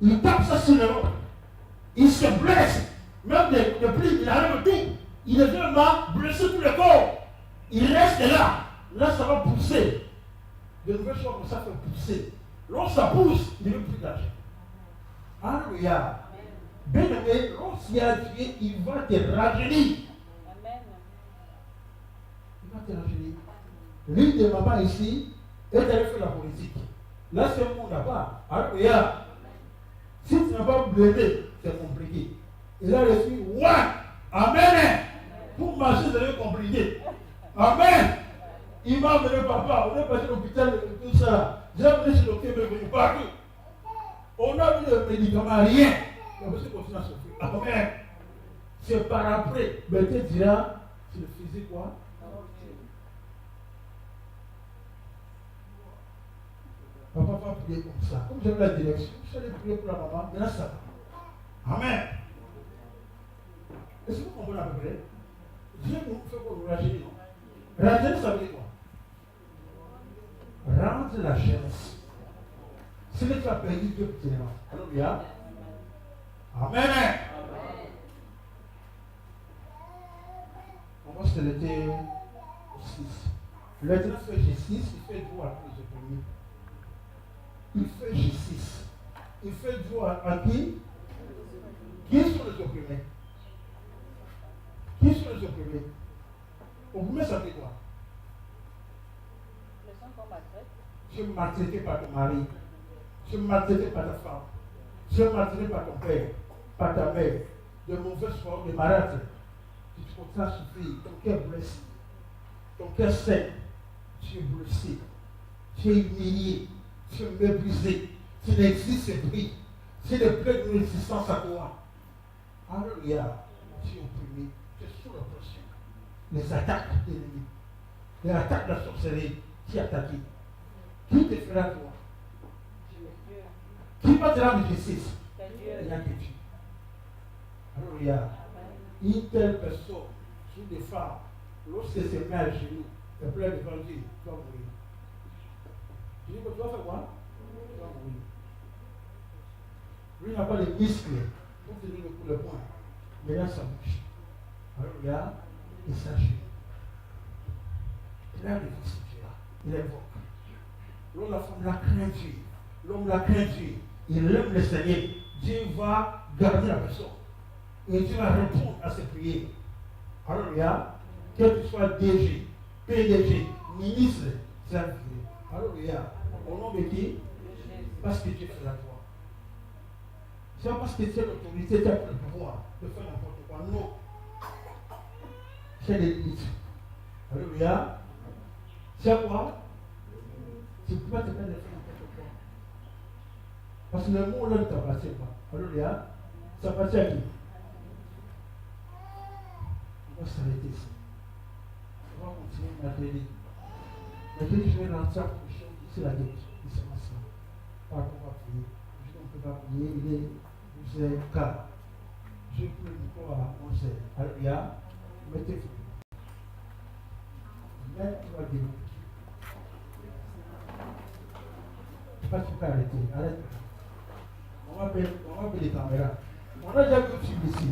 Il tape ça sur le long. Il se blesse. Même depuis, il arrive tout. Il est vraiment blessé tout le corps. Il reste là. Là, ça va pousser. De nouvelles choses comme ça fait pousser. Lorsque ça pousse, il ne veut plus d'argent. Alléluia. Bien aimé, lorsqu'il y a Dieu, il va te rajeunir. Amen. Il va te rajeunir. L'une de maman ici est allée faire la politique. Là, c'est un monde là-bas. Alléluia. Si tu n'as pas blêmé, c'est compliqué. Il a reçu ouais. Amen. Pour marcher, c'est compliqué. Amen. Il m'a amené papa, on est passé à l'hôpital, tout ça. J'ai amené chez le docteur, mais partout. On a vu le médicament, rien. On peut se continuer à souffrir. Amen. C'est par après. Mais tu diras, c'est le physique quoi? Papa va prier comme ça. Comme j'aime la direction, je vais prier pour la maman, mais là ça va. Amen. Est-ce que vous comprenez à peu près? Dieu nous fait quoi vous rajeunir, non? Rajeunir, ça veut dire quoi? Rendre la jeunesse. C'est ce que tu as perdu Dieu pour tes enfants. Alléluia. Amen. On va se lever au 6. Le 9 fait G6, il fait droit à tous les opprimés. Il fait G6. Il fait droit à qui? Qui sont les opprimés? Qui sont les opprimés? Opprimés, ça fait quoi? Tu es maltraité par ton mari. Tu es maltraité par ta femme. Tu es maltraité par ton père, par ta mère. De mauvaises formes, de malades. Tu continues à souffrir. Ton cœur blessé. Ton cœur sec. Tu es blessé. Tu es humilié. Tu es méprisé. Tu n'existes plus. Tu n'es plus de résistance à toi. Alléluia. Tu es opprimé. Tu es sous l'oppression. Les attaques de l'ennemi. Les attaques de la sorcellerie. Qui attaque? Qui te fera toi? Qui va te rendre justice? Il y a que Dieu. Alléluia. Une telle personne, sous des femmes, lorsqu'elle se met à genoux, elle pleure devant Dieu, tu vas mourir. Tu dis que tu vas faire quoi? Tu vas mourir. Lui n'a pas de muscles pour tenir le point. Mais là, ça bouge. Alléluia. Il s'agit. Il a des fils de Dieu. Il invoque. L'homme, la femme, la craint Dieu. L'homme, la craint Dieu. Il aime le Seigneur. Dieu va garder la personne. Et Dieu va répondre à ses prières. Alléluia. Quel que soit DG, PDG, ministre, c'est un prière. Alléluia. Au nom de qui? Parce que Dieu fait la foi. C'est pas parce que tu as l'autorité, tu as le pouvoir de faire n'importe quoi. Non. C'est des limites. Alléluia. C'est quoi? Tu ne peux pas te faire n'importe quoi. Parce que le mot là ne t'appartient pas. Alléluia. Ça appartient à qui? On va s'arrêter ici. On va continuer mercredi. Mercredi, je vais lancer la prochaine ici la guette. Ici, ensemble. Par contre, on va prier. Je ne peux pas prier. Il est 12h15. Je prie le micro à 11h. Alléluia. Mettez-vous. Mais tu vas dire. Je ne sais pas si tu peux arrêter. Arrête. On va appeler les caméras. On a déjà tout suivi ici.